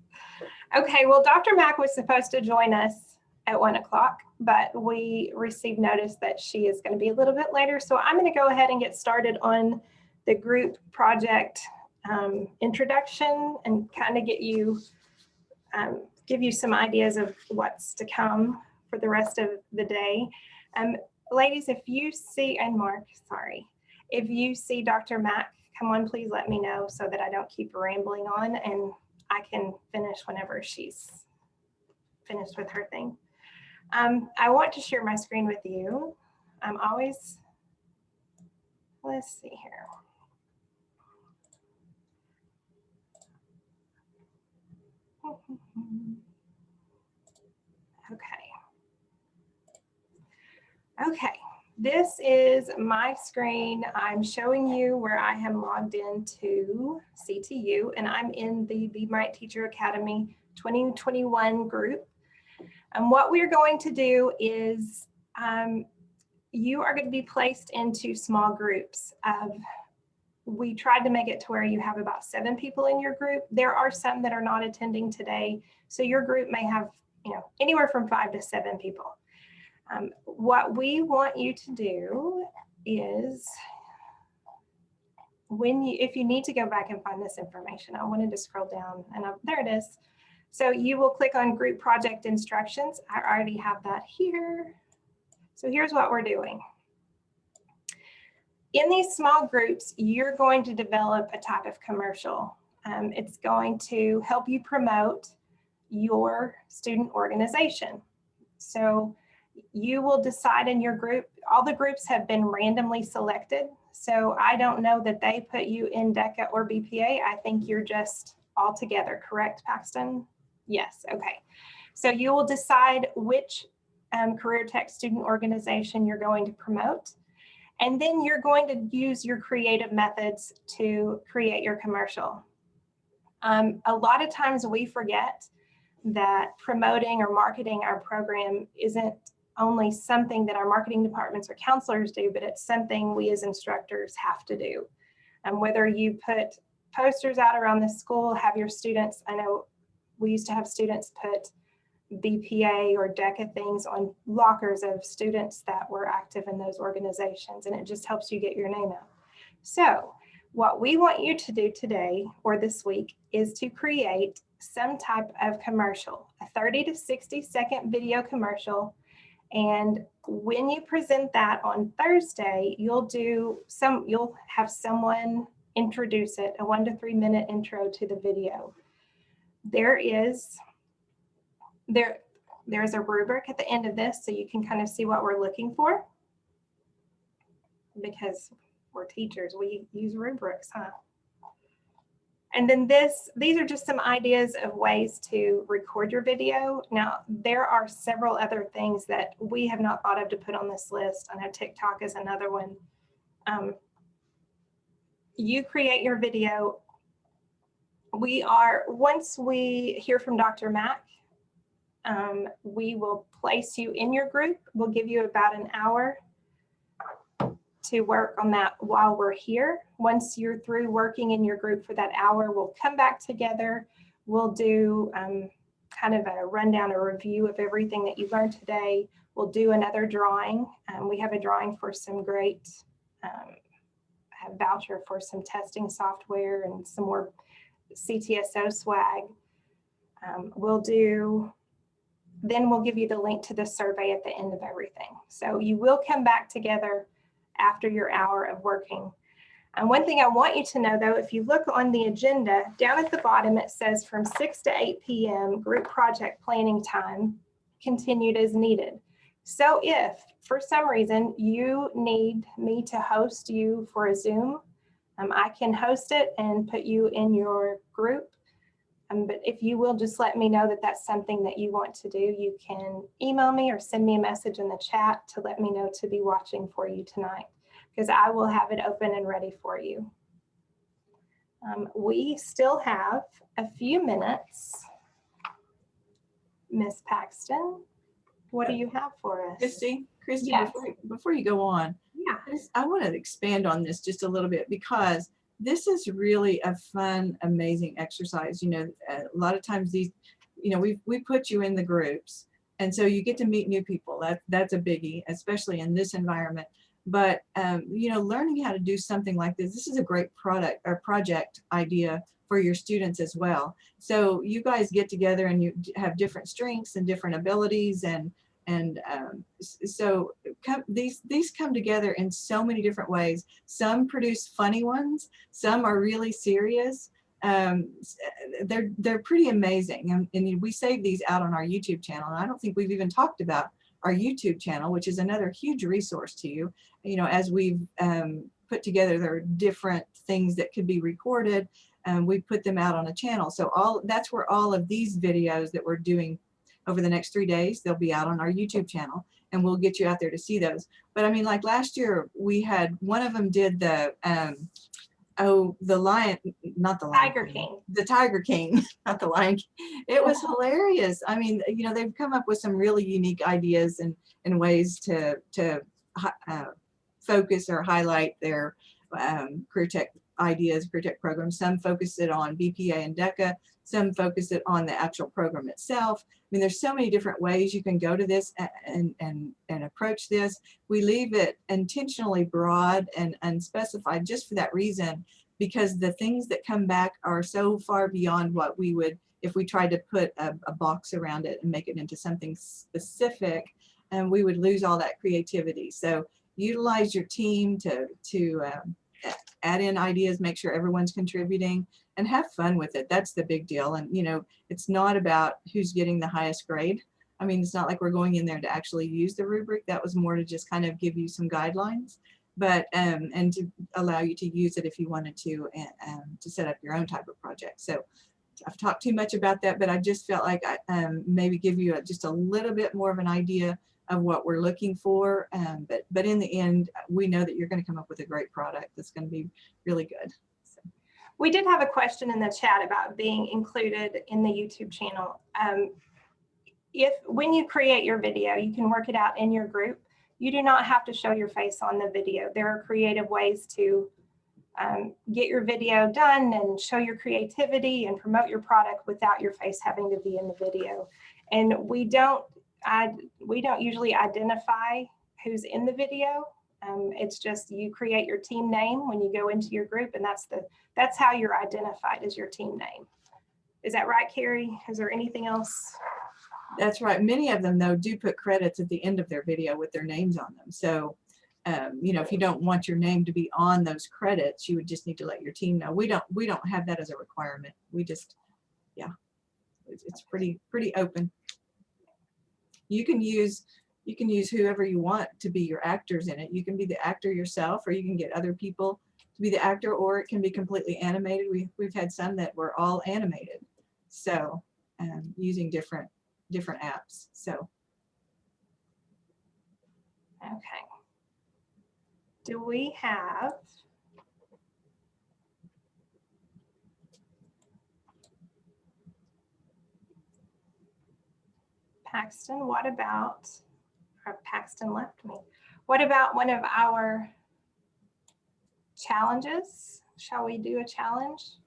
Okay, well, Dr. Mack was supposed to join us at 1 o'clock, but we received notice that she is going to be a little bit later. So I'm going to go ahead and get started on the group project introduction and kind of get you, give you some ideas of what's to come for the rest of the day. Ladies, if you see, and Mark, sorry, if you see Dr. Mack, come on, please let me know so that I don't keep rambling on and I can finish whenever she's finished with her thing. I want to share my screen with you. I'm always, let's see here. Okay, this is my screen. I'm showing you where I am logged into CTU, and I'm in the BMITE Teacher Academy 2021 group. And what we're going to do is you are going to be placed into small groups of, we tried to make it to where you have about 7 people in your group. There are some that are not attending today. So your group may have, anywhere from 5 to 7 people. What we want you to do is if you need to go back and find this information, I wanted to scroll down and there it is. So you will click on group project instructions. I already have that here. So here's what we're doing. In these small groups, you're going to develop a type of commercial. It's going to help you promote your student organization. So you will decide in your group, all the groups have been randomly selected. So I don't know that they put you in DECA or BPA. I think you're just all together, correct, Paxton? Yes, okay. So you will decide which Careertech student organization you're going to promote. And then you're going to use your creative methods to create your commercial. A lot of times we forget that promoting or marketing our program isn't only something that our marketing departments or counselors do, but it's something we as instructors have to do. And whether you put posters out around the school, have your students, I know we used to have students put BPA or DECA things on lockers of students that were active in those organizations, and it just helps you get your name out. So what we want you to do today or this week is to create some type of commercial, a 30 to 60 second video commercial. And when you present that on Thursday, you'll have someone introduce it, a 1 to 3 minute intro to the video. There's a rubric at the end of this so you can kind of see what we're looking for. Because we're teachers, we use rubrics, huh? And then these are just some ideas of ways to record your video. Now, there are several other things that we have not thought of to put on this list. I know TikTok is another one. You create your video. Once we hear from Dr. Mack, we will place you in your group. We'll give you about an hour to work on that while we're here. Once you're through working in your group for that hour, we'll come back together. We'll do kind of a rundown, a review of everything that you learned today. We'll do another drawing. We have a drawing for some great a voucher for some testing software and some more CTSO swag. Then we'll give you the link to the survey at the end of everything. So you will come back together after your hour of working. And one thing I want you to know though, if you look on the agenda, down at the bottom, it says from 6 to 8 p.m. group project planning time continued as needed. So if for some reason you need me to host you for a Zoom, I can host it and put you in your group. But if you will just let me know that that's something that you want to do, you can email me or send me a message in the chat to let me know to be watching for you tonight, because I will have it open and ready for you. We still have a few minutes. Miss Paxton, what do you have for us? Kristi, Yes. before you go on, Yeah. I want to expand on this just a little bit, because this is really a fun, amazing exercise. You know, a lot of times these, you know, we put you in the groups, and so you get to meet new people. That's a biggie, especially in this environment. But you know, learning how to do something like this is a great project idea for your students as well. So you guys get together and you have different strengths and different abilities, and so these come together in so many different ways. Some produce funny ones, some are really serious. They're pretty amazing, and we save these out on our YouTube channel. And I don't think we've even talked about our YouTube channel, which is another huge resource to you. You know, as we've put together, there are different things that could be recorded, and we put them out on a channel. So that's where all of these videos that we're doing over the next 3 days, they'll be out on our YouTube channel, and we'll get you out there to see those. But I mean, like last year, we had one of them did the lion, not the lion, Tiger King. The Tiger King, not the Lion King. It was hilarious. I mean, you know, they've come up with some really unique ideas and ways to focus or highlight their Careertech ideas, Careertech programs. Some focus it on BPA and DECA. Some focus it on the actual program itself. I mean, there's so many different ways you can go to this and approach this. We leave it intentionally broad and unspecified just for that reason, because the things that come back are so far beyond what we would, if we tried to put a box around it and make it into something specific, and we would lose all that creativity. So utilize your team to add in ideas, make sure everyone's contributing, and have fun with it. That's the big deal. And you know, it's not about who's getting the highest grade. I mean, it's not like we're going in there to actually use the rubric. That was more to just kind of give you some guidelines, but and to allow you to use it if you wanted to set up your own type of project. So I've talked too much about that, but I just felt like I maybe give you just a little bit more of an idea of what we're looking for. But in the end, we know that you're going to come up with a great product that's going to be really good. So. We did have a question in the chat about being included in the YouTube channel. When you create your video, you can work it out in your group. You do not have to show your face on the video. There are creative ways to get your video done and show your creativity and promote your product without your face having to be in the video. And we don't usually identify who's in the video. It's just you create your team name when you go into your group, and that's how you're identified, as your team name. Is that right, Carrie? Is there anything else? That's right. Many of them, though, do put credits at the end of their video with their names on them. So, you know, if you don't want your name to be on those credits, you would just need to let your team know. We don't have that as a requirement. We just, yeah, it's pretty open. You can use whoever you want to be your actors in it. You can be the actor yourself, or you can get other people to be the actor, or it can be completely animated. We've had some that were all animated. So, using different apps. So, okay. Do we have Paxton? What about, or Paxton left me. What about one of our challenges? Shall we do a challenge?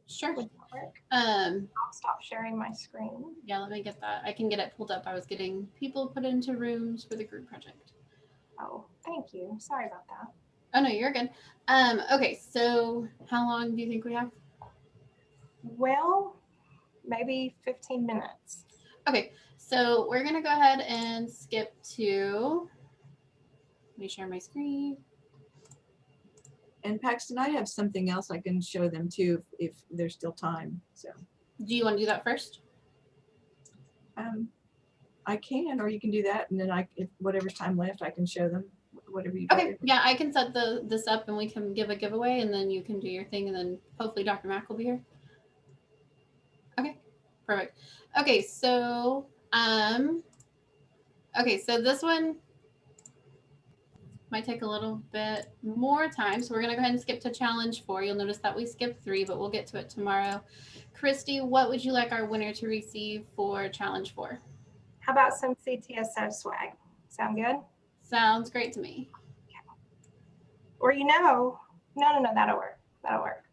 Sure. Would that work? I'll stop sharing my screen. Yeah, let me get that. I can get it pulled up. I was getting people put into rooms for the group project. Oh, thank you. Sorry about that. Oh no, you're good. Okay, so how long do you think we have? Well, maybe 15 minutes. Okay, so we're gonna go ahead and skip to, let me share my screen. and Paxton, I have something else I can show them too if there's still time. So, Do you want to do that first? I can, or you can do that, and then if whatever's time left, I can show them whatever you. Okay, yeah, I can set this up and we can give a giveaway, and then you can do your thing, and then hopefully Dr. Mack will be here. Okay, perfect. Okay, so this one might take a little bit more time, so we're gonna go ahead and skip to challenge 4. You'll notice that we skipped 3, but we'll get to it tomorrow. Kristi, what would you like our winner to receive for challenge 4? How about some CTSO swag? Sound good? Sounds great to me. Or no, that'll work. That'll work.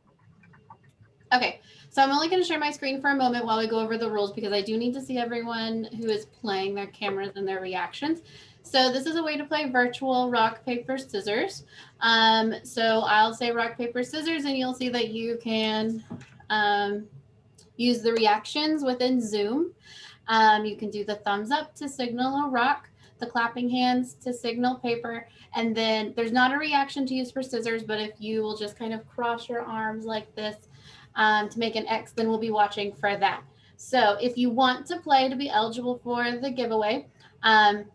Okay, so I'm only going to share my screen for a moment while we go over the rules, because I do need to see everyone who is playing, their cameras and their reactions. So this is a way to play virtual rock, paper, scissors. So I'll say rock, paper, scissors, and you'll see that you can use the reactions within Zoom. You can do the thumbs up to signal a rock, the clapping hands to signal paper, and then there's not a reaction to use for scissors, but if you will just kind of cross your arms like this to make an X, then we'll be watching for that. So if you want to play to be eligible for the giveaway,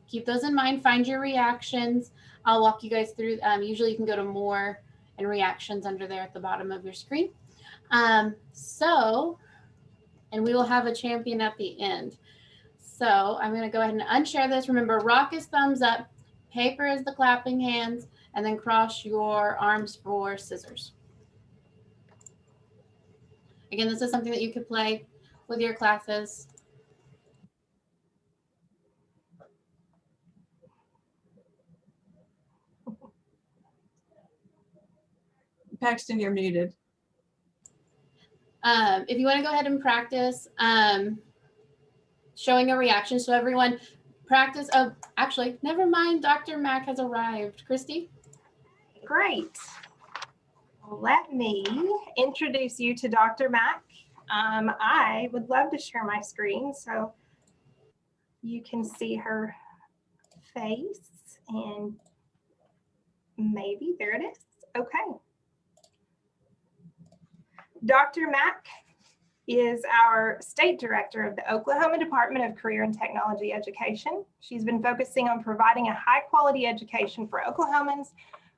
keep those in mind, find your reactions. I'll walk you guys through. Usually you can go to more and reactions under there at the bottom of your screen. And we will have a champion at the end. So I'm going to go ahead and unshare this. Remember, rock is thumbs up, paper is the clapping hands, and then cross your arms for scissors. Again, this is something that you could play with your classes. Paxton, you're muted. If you want to go ahead and practice showing a reaction, so everyone practice. Oh, actually, never mind. Dr. Mack has arrived. Kristi? Great. Let me introduce you to Dr. Mack. I would love to share my screen so you can see her face, and maybe there it is. Okay. Dr. Mack is our State Director of the Oklahoma Department of Career and Technology Education. She's been focusing on providing a high-quality education for Oklahomans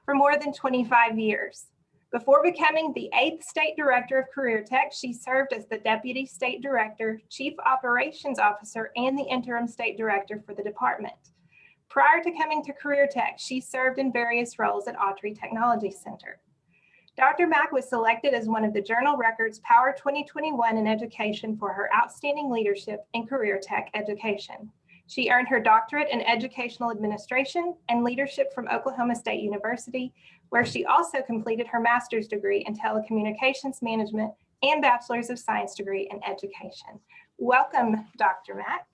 for more than 25 years. Before becoming the 8th State Director of Careertech, she served as the Deputy State Director, Chief Operations Officer, and the Interim State Director for the department. Prior to coming to Careertech, she served in various roles at Autry Technology Center. Dr. Mack was selected as one of the Journal Records Power 2021 in Education for her outstanding leadership in career tech education. She earned her doctorate in educational administration and leadership from Oklahoma State University, where she also completed her master's degree in telecommunications management and bachelor's of science degree in education. Welcome, Dr. Mack.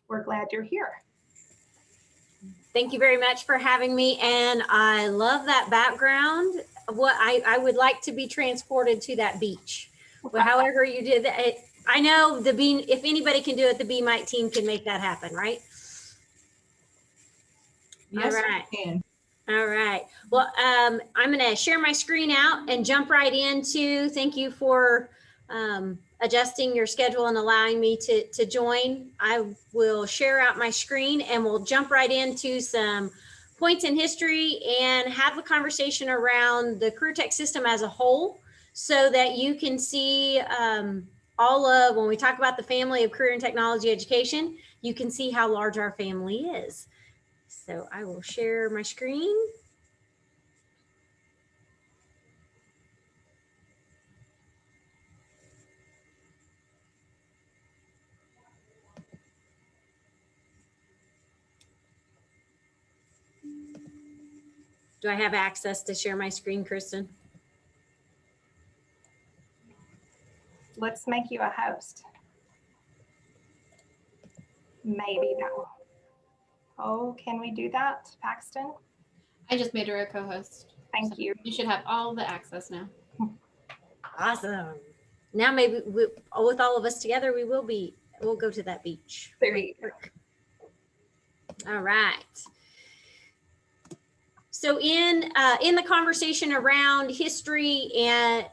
We're glad you're here. Thank you very much for having me. And I love that background. What I would like to be transported to that beach. But however you did that, I know if anybody can do it, the BMITE team can make that happen, right? Yes, all right. we can. All right. Well, I'm going to share my screen out and jump right into, thank you for adjusting your schedule and allowing me to join. I will share out my screen and we'll jump right into some points in history and have a conversation around the Careertech system as a whole so that you can see all of, when we talk about the family of career and technology education, you can see how large our family is. So I will share my screen. Do I have access to share my screen, Kristen? Let's make you a host. Maybe that will. Oh, can we do that, Paxton? I just made her a co-host. Thank you. You should have all the access now. Awesome. Now maybe with all of us together, we'll go to that beach. There you go. All right. So in the conversation around history and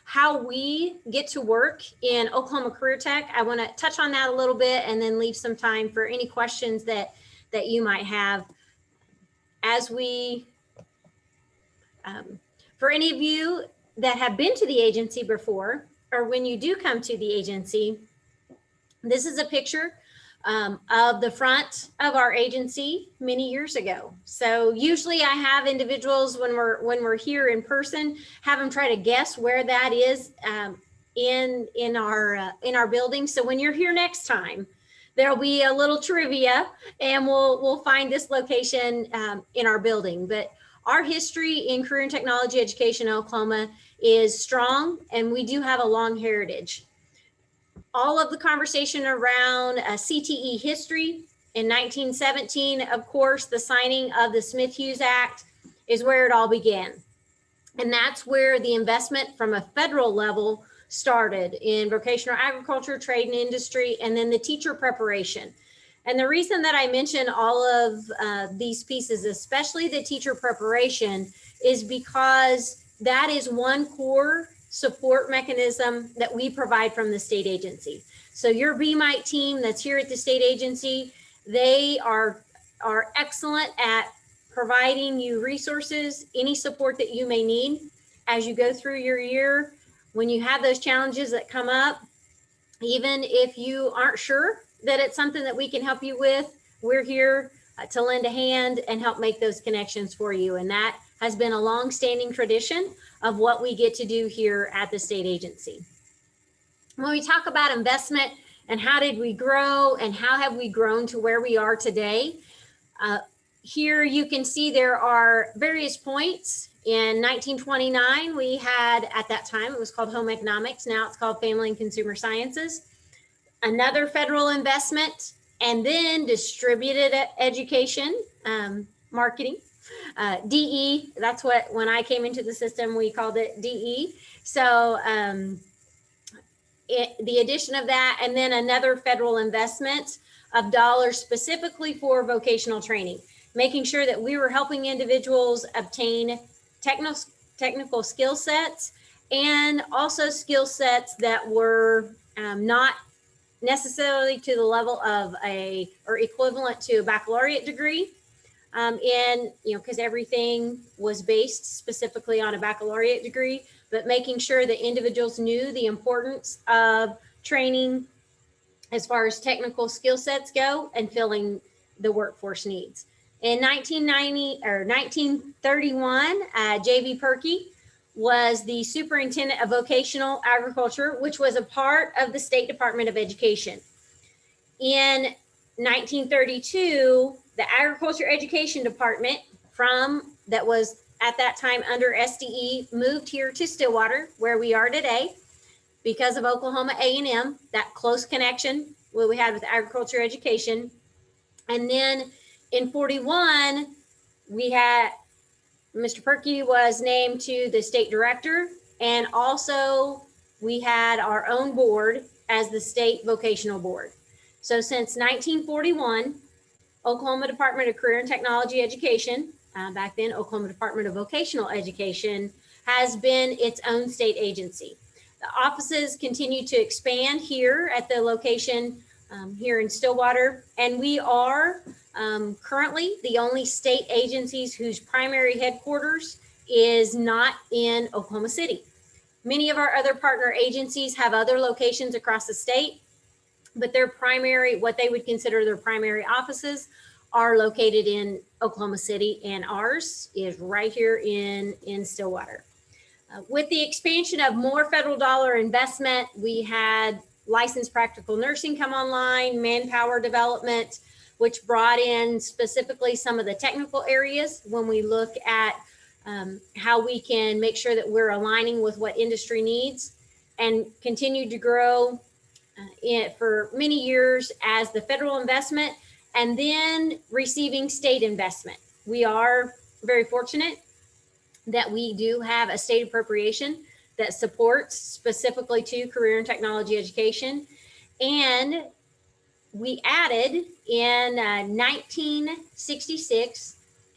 how we get to work in Oklahoma Career Tech, I want to touch on that a little bit and then leave some time for any questions that you might have as we, for any of you that have been to the agency before, or when you do come to the agency, this is a picture of the front of our agency many years ago. So usually I have individuals when we're here in person, have them try to guess where that is in our building. So when you're here next time, there'll be a little trivia and we'll find this location in our building. But our history in career and technology education in Oklahoma is strong, and we do have a long heritage. All of the conversation around CTE history in 1917, of course, the signing of the Smith-Hughes Act is where it all began. And that's where the investment from a federal level started in vocational agriculture, trade and industry, and then the teacher preparation. And the reason that I mention all of these pieces, especially the teacher preparation, is because that is one core support mechanism that we provide from the state agency. So your BMITE team that's here at the state agency, they are excellent at providing you resources, any support that you may need as you go through your year. When you have those challenges that come up, even if you aren't sure that it's something that we can help you with, we're here to lend a hand and help make those connections for you. And that has been a long-standing tradition of what we get to do here at the state agency. When we talk about investment and how did we grow and how have we grown to where we are today, here you can see there are various points. In 1929, we had, at that time, it was called Home Economics. Now it's called Family and Consumer Sciences. Another federal investment, and then distributed education, marketing, DE. That's what, when I came into the system, we called it DE. So the addition of that, and then another federal investment of dollars specifically for vocational training, making sure that we were helping individuals obtain technical skill sets, and also skill sets that were not necessarily to the level of or equivalent to a baccalaureate degree, because everything was based specifically on a baccalaureate degree, but making sure that individuals knew the importance of training as far as technical skill sets go and filling the workforce needs. In 1931, J.V. Perkey was the superintendent of vocational agriculture, which was a part of the State Department of Education. In 1932, the Agriculture Education Department that was at that time under SDE moved here to Stillwater, where we are today, because of Oklahoma A&M, that close connection what we had with agriculture education. And then in 41, we had Mr. Perky was named to the state director, and also we had our own board as the state vocational board. So since 1941, Oklahoma Department of Career and Technology Education, back then Oklahoma Department of Vocational Education, has been its own state agency. The offices continue to expand here at the location here in Stillwater, and we are currently the only state agencies whose primary headquarters is not in Oklahoma City. Many of our other partner agencies have other locations across the state, but their primary, what they would consider their primary offices, are located in Oklahoma City, and ours is right here in Stillwater. With the expansion of more federal dollar investment, we had licensed practical nursing come online, manpower development, which brought in specifically some of the technical areas when we look at how we can make sure that we're aligning with what industry needs, and continued to grow for many years as the federal investment and then receiving state investment. We are very fortunate that we do have a state appropriation that supports specifically to career and technology education. And we added in 1966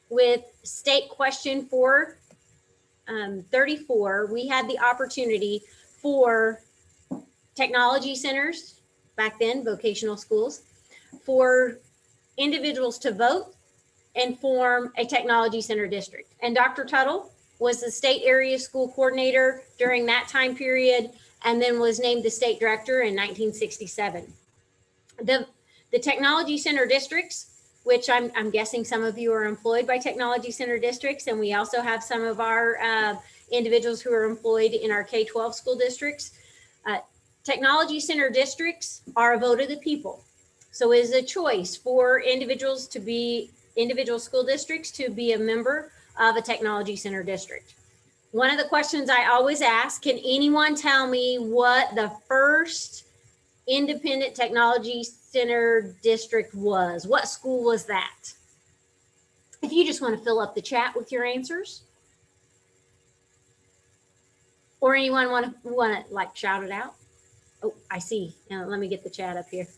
with state question 434, we had the opportunity for technology centers, back then vocational schools, for individuals to vote and form a technology center district. And Dr. Tuttle was the state area school coordinator during that time period, and then was named the state director in 1967. The technology center districts, which I'm guessing some of you are employed by technology center districts, and we also have some of our individuals who are employed in our K-12 school districts. Technology center districts are a vote of the people. So it is a choice for individual school districts to be a member of a technology center district. One of the questions I always ask, can anyone tell me what the first independent technology center district was? What school was that? If you just want to fill up the chat with your answers. Or anyone want to like shout it out? Oh, I see. Now let me get the chat up here.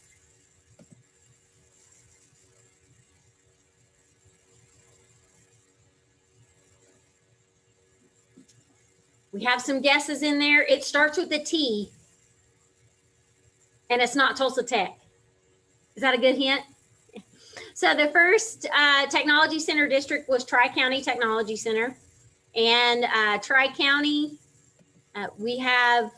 We have some guesses in there. It starts with a T, and it's not Tulsa Tech. Is that a good hint? So the first technology center district was Tri-County Technology Center. And Tri-County, we have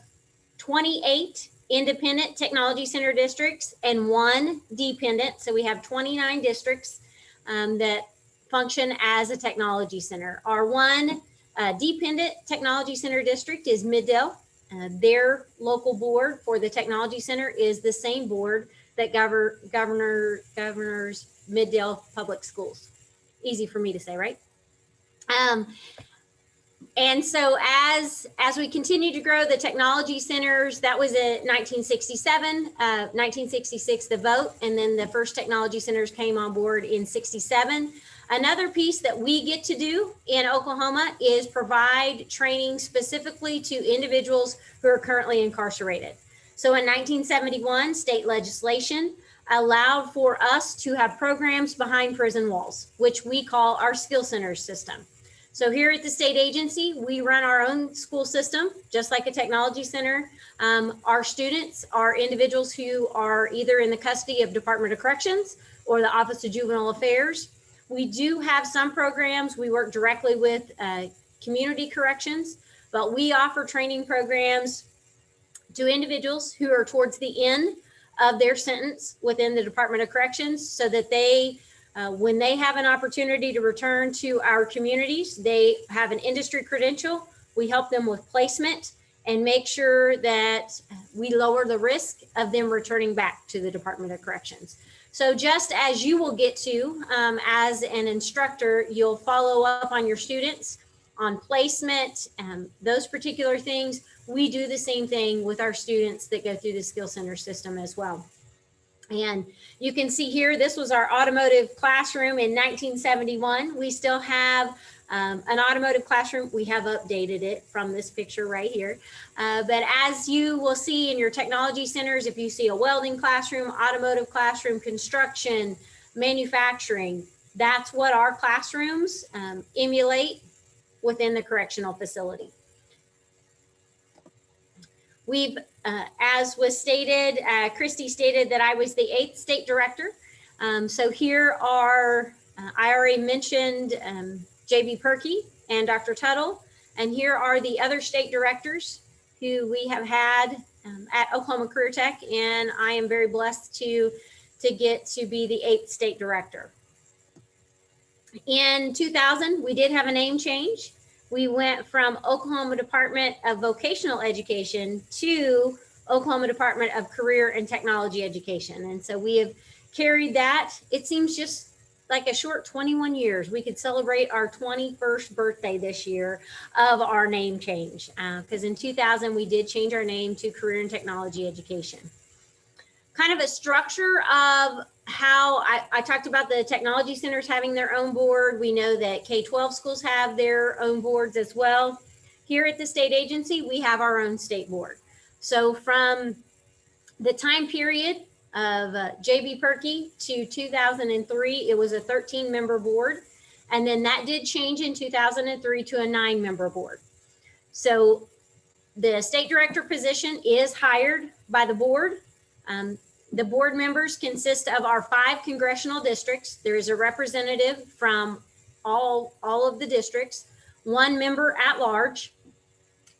28 independent technology center districts and 1 dependent. So we have 29 districts that function as a technology center. Our one dependent technology center district is Middale. Their local board for the technology center is the same board that governs Middale Public Schools. Easy for me to say, right? And so as we continue to grow the technology centers, that was in 1967, 1966, the vote, and then the first technology centers came on board in 67. Another piece that we get to do in Oklahoma is provide training specifically to individuals who are currently incarcerated. So in 1971, state legislation allowed for us to have programs behind prison walls, which we call our skill centers system. So here at the state agency, we run our own school system, just like a technology center. Our students are individuals who are either in the custody of Department of Corrections or the Office of Juvenile Affairs. We do have some programs. We work directly with community corrections, but we offer training programs to individuals who are towards the end of their sentence within the Department of Corrections, so that they, when they have an opportunity to return to our communities, they have an industry credential. We help them with placement, and make sure that we lower the risk of them returning back to the Department of Corrections. So just as you will get to, as an instructor, you'll follow up on your students on placement, those particular things. We do the same thing with our students that go through the Skill Center system as well. And you can see here, this was our automotive classroom in 1971. We still have an automotive classroom. We have updated it from this picture right here. But as you will see in your technology centers, if you see a welding classroom, automotive classroom, construction, manufacturing, that's what our classrooms emulate within the correctional facility. We've, as was stated, Kristi stated that I was the 8th state director. So here are, I already mentioned JB Perkey and Dr. Tuttle, and here are the other state directors who we have had at Oklahoma Career Tech, and I am very blessed to get to be the 8th state director. In 2000, we did have a name change. We went from Oklahoma Department of Vocational Education to Oklahoma Department of Career and Technology Education. And so we have carried that. It seems just like a short 21 years. We could celebrate our 21st birthday this year of our name change. Because in 2000, we did change our name to Career and Technology Education. Kind of a structure of how I talked about the technology centers having their own board. We know that K-12 schools have their own boards as well. Here at the state agency, we have our own state board. So from the time period of JB Perkey to 2003, it was a 13-member board. And then that did change in 2003 to a 9-member board. So the state director position is hired by the board. The board members consist of our 5 congressional districts. There is a representative from all of the districts, 1 member at large,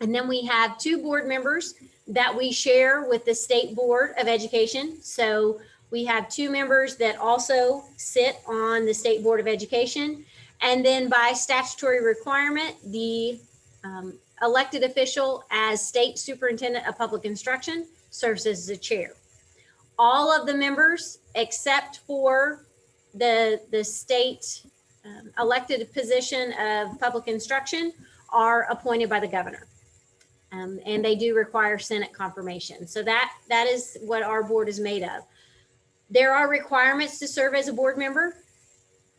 and then we have 2 board members that we share with the State Board of Education. So we have 2 members that also sit on the State Board of Education. And then by statutory requirement, the elected official as State Superintendent of Public Instruction serves as the chair. All of the members, except for the state elected position of public instruction, are appointed by the governor. And they do require Senate confirmation. So that is what our board is made of. There are requirements to serve as a board member.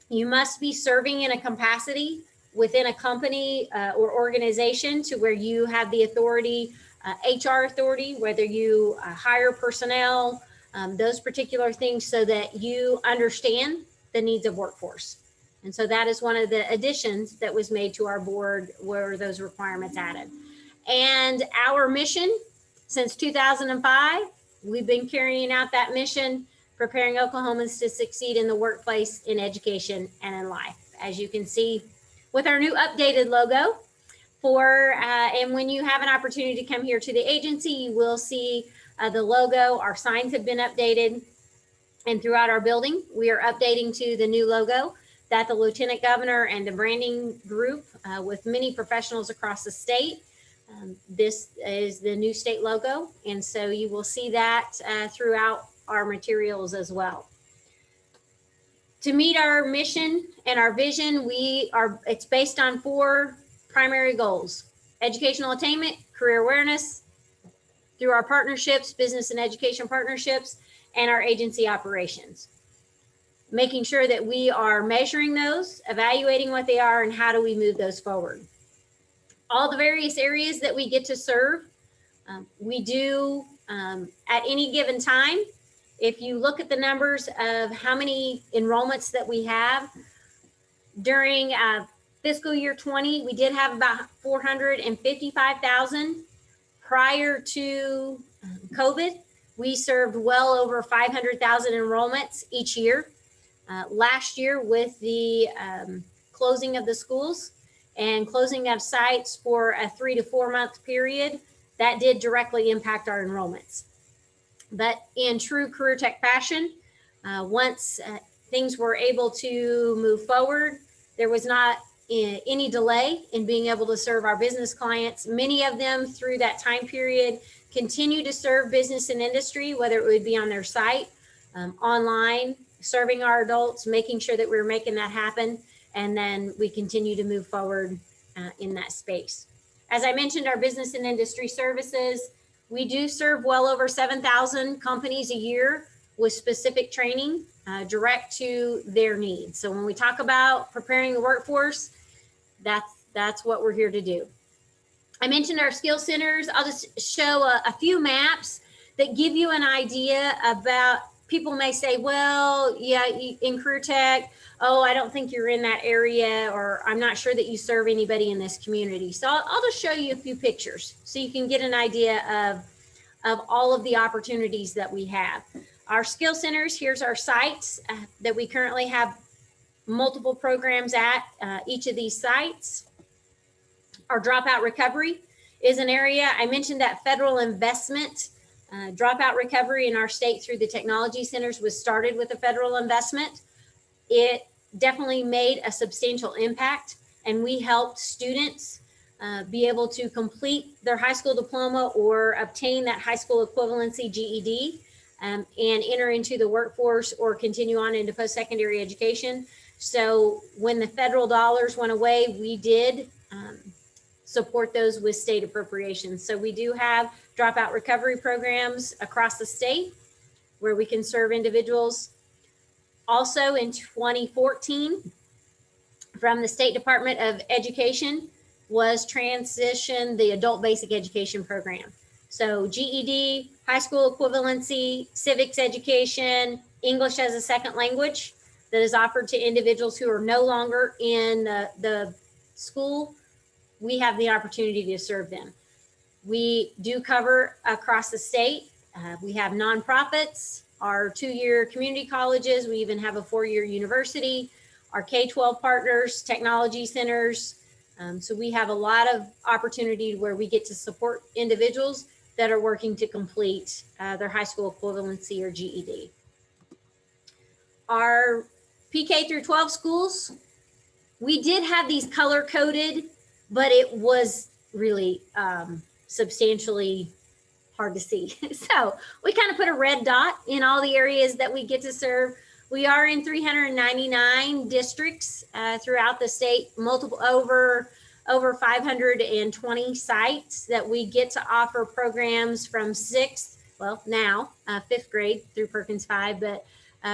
You must be serving in a capacity within a company or organization to where you have the authority, HR authority, whether you hire personnel, those particular things, so that you understand the needs of workforce. And so that is one of the additions that was made to our board, were those requirements added. And our mission since 2005, we've been carrying out that mission, preparing Oklahomans to succeed in the workplace, in education, and in life. As you can see with our new updated logo, and when you have an opportunity to come here to the agency, you will see the logo. Our signs have been updated, and throughout our building, we are updating to the new logo that the Lieutenant Governor and the branding group with many professionals across the state. This is the new state logo, and so you will see that throughout our materials as well. To meet our mission and our vision, it's based on 4 primary goals: educational attainment, career awareness, through our partnerships, business and education partnerships, and our agency operations. Making sure that we are measuring those, evaluating what they are, and how do we move those forward. All the various areas that we get to serve, we do at any given time. If you look at the numbers of how many enrollments that we have during fiscal year 20, we did have about 455,000. Prior to COVID, we served well over 500,000 enrollments each year. Last year, with the closing of the schools and closing of sites for a 3 to 4 month period, that did directly impact our enrollments. But in true Career Tech fashion, once things were able to move forward, there was not any delay in being able to serve our business clients. Many of them through that time period continue to serve business and industry, whether it would be on their site, online, serving our adults, making sure that we're making that happen. And then we continue to move forward in that space. As I mentioned, our business and industry services, we do serve well over 7,000 companies a year with specific training direct to their needs. So when we talk about preparing the workforce, that's what we're here to do. I mentioned our skill centers. I'll just show a few maps that give you an idea about, people may say, well, yeah, in career tech, oh, I don't think you're in that area, or I'm not sure that you serve anybody in this community. So I'll just show you a few pictures so you can get an idea of all of the opportunities that we have. Our skill centers, here's our sites that we currently have multiple programs at each of these sites. Our dropout recovery is an area, I mentioned that federal investment. Dropout recovery in our state through the technology centers was started with a federal investment. It definitely made a substantial impact, and we helped students be able to complete their high school diploma or obtain that high school equivalency GED and enter into the workforce or continue on into post-secondary education. So when the federal dollars went away, we did support those with state appropriations. So we do have dropout recovery programs across the state where we can serve individuals. Also in 2014, from the State Department of Education was transitioned the adult basic education program. So GED, high school equivalency, civics education, English as a second language that is offered to individuals who are no longer in the school. We have the opportunity to serve them. We do cover across the state. We have nonprofits, our 2-year community colleges. We even have a 4-year university, our K-12 partners, technology centers. So we have a lot of opportunity where we get to support individuals that are working to complete their high school equivalency or GED. Our PK through 12 schools, we did have these color coded, but it was really substantially hard to see. So we kind of put a red dot in all the areas that we get to serve. We are in 399 districts throughout the state, multiple over 520 sites that we get to offer programs from 6th, well now 5th grade through Perkins 5, but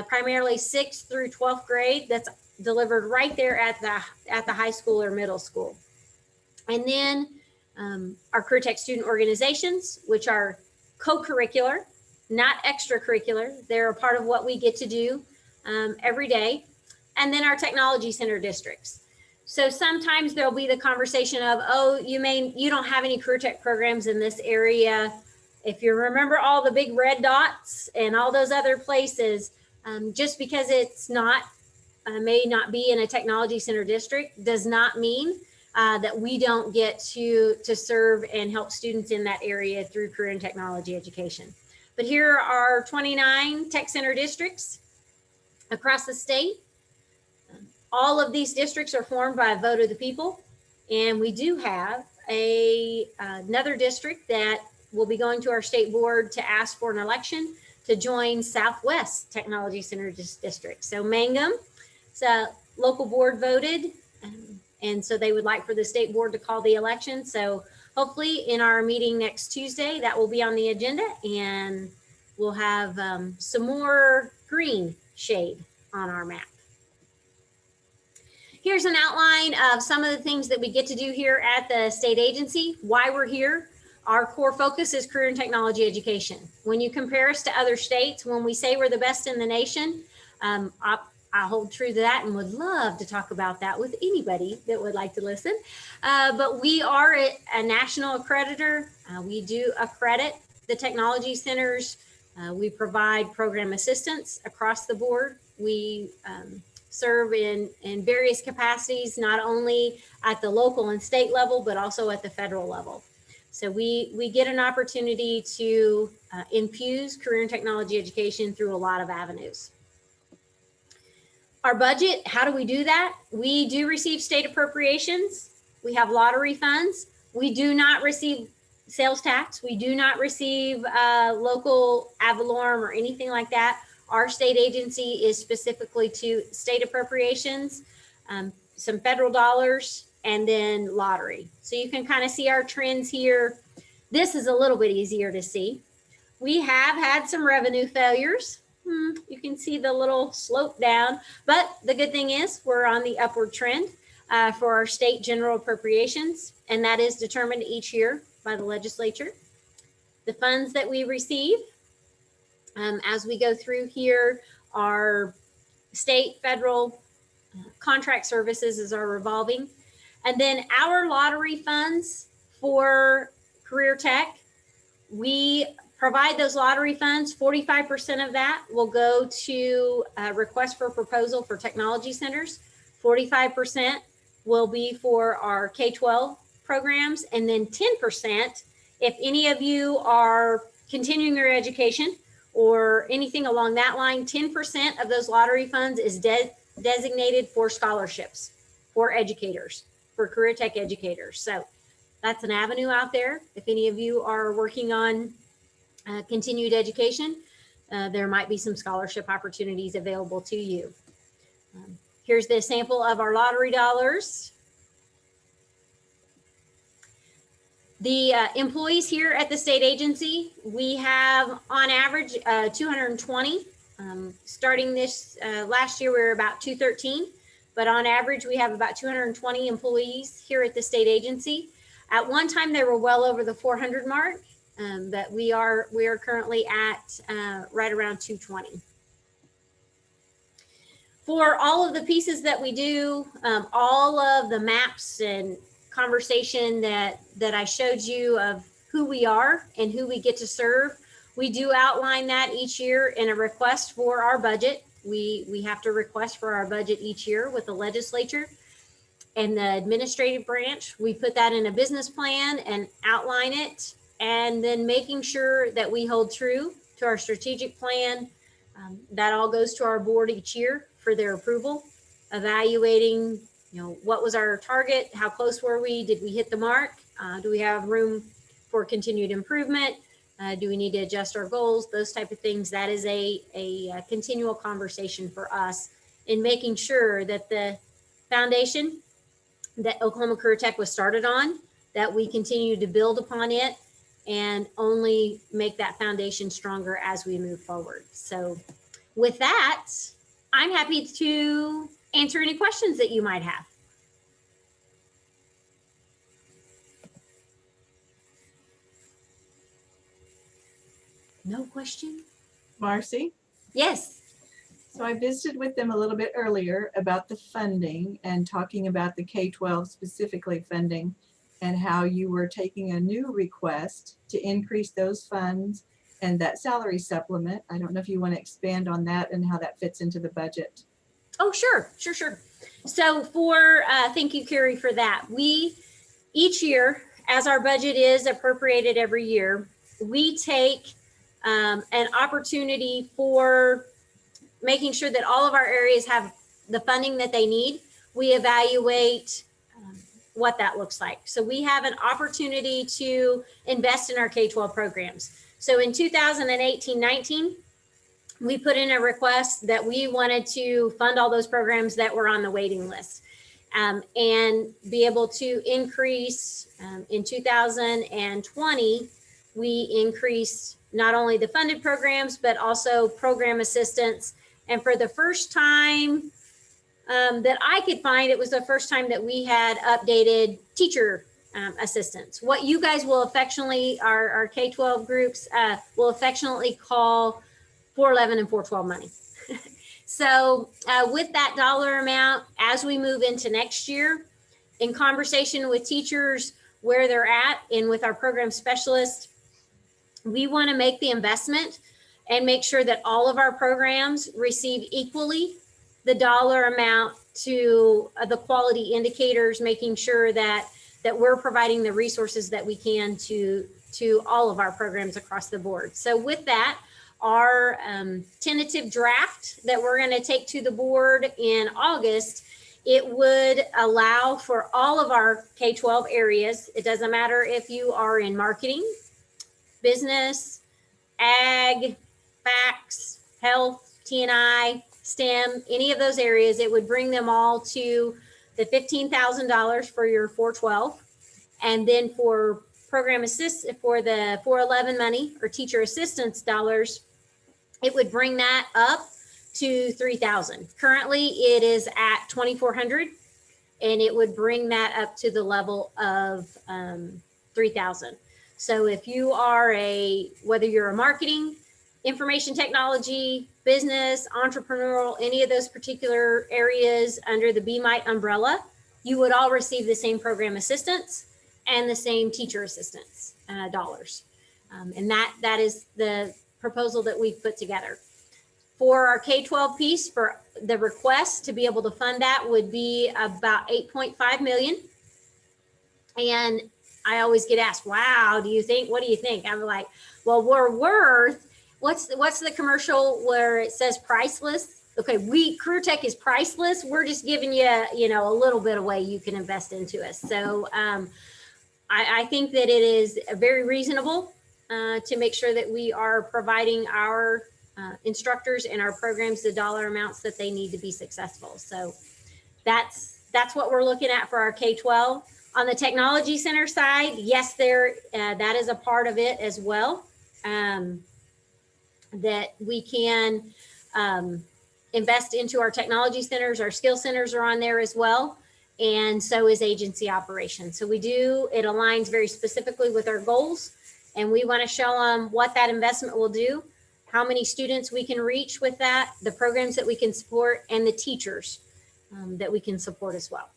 primarily 6th through 12th grade. That's delivered right there at the high school or middle school. And then our Careertech student organizations, which are co-curricular, not extracurricular. They're a part of what we get to do every day. And then our technology center districts. So sometimes there'll be the conversation of, oh, you don't have any Careertech programs in this area. If you remember all the big red dots and all those other places, just because it's not, may not be in a technology center district does not mean that we don't get to serve and help students in that area through career and technology education. But here are 29 tech center districts across the state. All of these districts are formed by a vote of the people. And we do have another district that will be going to our state board to ask for an election to join Southwest Technology Center District. So Mangum, so local board voted. And so they would like for the state board to call the election. So hopefully in our meeting next Tuesday, that will be on the agenda, and we'll have some more green shade on our map. Here's an outline of some of the things that we get to do here at the state agency, why we're here. Our core focus is career and technology education. When you compare us to other states, when we say we're the best in the nation, I hold true to that and would love to talk about that with anybody that would like to listen. But we are a national accreditor. We do accredit the technology centers. We provide program assistance across the board. We serve in various capacities, not only at the local and state level, but also at the federal level. So we get an opportunity to infuse career and technology education through a lot of avenues. Our budget, how do we do that? We do receive state appropriations. We have lottery funds. We do not receive sales tax. We do not receive local ad valorem or anything like that. Our state agency is specifically to state appropriations, some federal dollars, and then lottery. So you can kind of see our trends here. This is a little bit easier to see. We have had some revenue failures. You can see the little slope down, but the good thing is we're on the upward trend for our state general appropriations, and that is determined each year by the legislature. The funds that we receive as we go through here are state, federal, contract services is our revolving, and then our lottery funds for Careertech, we provide those lottery funds. 45% of that will go to request for proposal for technology centers. 45% will be for our K-12 programs. And then 10%, if any of you are continuing your education or anything along that line, 10% of those lottery funds is designated for scholarships for educators, for Careertech educators. So that's an avenue out there. If any of you are working on continued education, there might be some scholarship opportunities available to you. Here's the sample of our lottery dollars. The employees here at the state agency, we have on average 220. Starting this last year, we were about 213, but on average, we have about 220 employees here at the state agency. At one time, they were well over the 400 mark. But we are currently at right around 220. For all of the pieces that we do, all of the maps and conversation that I showed you of who we are and who we get to serve, we do outline that each year in a request for our budget. We have to request for our budget each year with the legislature and the administrative branch. We put that in a business plan and outline it, and then making sure that we hold true to our strategic plan. That all goes to our board each year for their approval, evaluating, what was our target? How close were we? Did we hit the mark? Do we have room for continued improvement? Do we need to adjust our goals? Those type of things. That is a continual conversation for us in making sure that the foundation that Oklahoma Careertech was started on, that we continue to build upon it and only make that foundation stronger as we move forward. So with that, I'm happy to answer any questions that you might have. No question? Marcie? Yes. So I visited with them a little bit earlier about the funding and talking about the K-12 specifically funding and how you were taking a new request to increase those funds and that salary supplement. I don't know if you want to expand on that and how that fits into the budget. Oh, sure. So for, thank you, Carrie, for that. We, each year, as our budget is appropriated every year, we take an opportunity for making sure that all of our areas have the funding that they need. We evaluate what that looks like. So we have an opportunity to invest in our K-12 programs. So in 2018-19, we put in a request that we wanted to fund all those programs that were on the waiting list and be able to increase in 2020, we increased not only the funded programs, but also program assistance. And for the first time that I could find, it was the first time that we had updated teacher assistance. What you guys will affectionately, our K-12 groups will affectionately call 411 and 412 money. So with that dollar amount, as we move into next year, in conversation with teachers where they're at and with our program specialists, we want to make the investment and make sure that all of our programs receive equally the dollar amount to the quality indicators, making sure that we're providing the resources that we can to all of our programs across the board. So with that, our tentative draft that we're going to take to the board in August, it would allow for all of our K-12 areas. It doesn't matter if you are in marketing, business, ag, facts, health, T&I, STEM, any of those areas. It would bring them all to the $15,000 for your 412. And then for program assist, for the 411 money or teacher assistance dollars, it would bring that up to 3,000. Currently, it is at 2,400, and it would bring that up to the level of 3,000. So if you are whether you're a marketing, information technology, business, entrepreneurial, any of those particular areas under the BMITE umbrella, you would all receive the same program assistance and the same teacher assistance dollars. And that is the proposal that we've put together. For our K-12 piece, for the request to be able to fund that would be about 8.5 million. And I always get asked, wow, what do you think? I'm like, well, we're worth, what's the commercial where it says priceless? Okay, Careertech is priceless. We're just giving you, a little bit of way you can invest into us. So I think that it is very reasonable to make sure that we are providing our instructors and our programs the dollar amounts that they need to be successful. So that's what we're looking at for our K-12. On the technology center side, yes, that is a part of it as well. That we can invest into our technology centers. Our skill centers are on there as well. And so is agency operations. So it aligns very specifically with our goals. And we want to show them what that investment will do, how many students we can reach with that, the programs that we can support, and the teachers that we can support as well.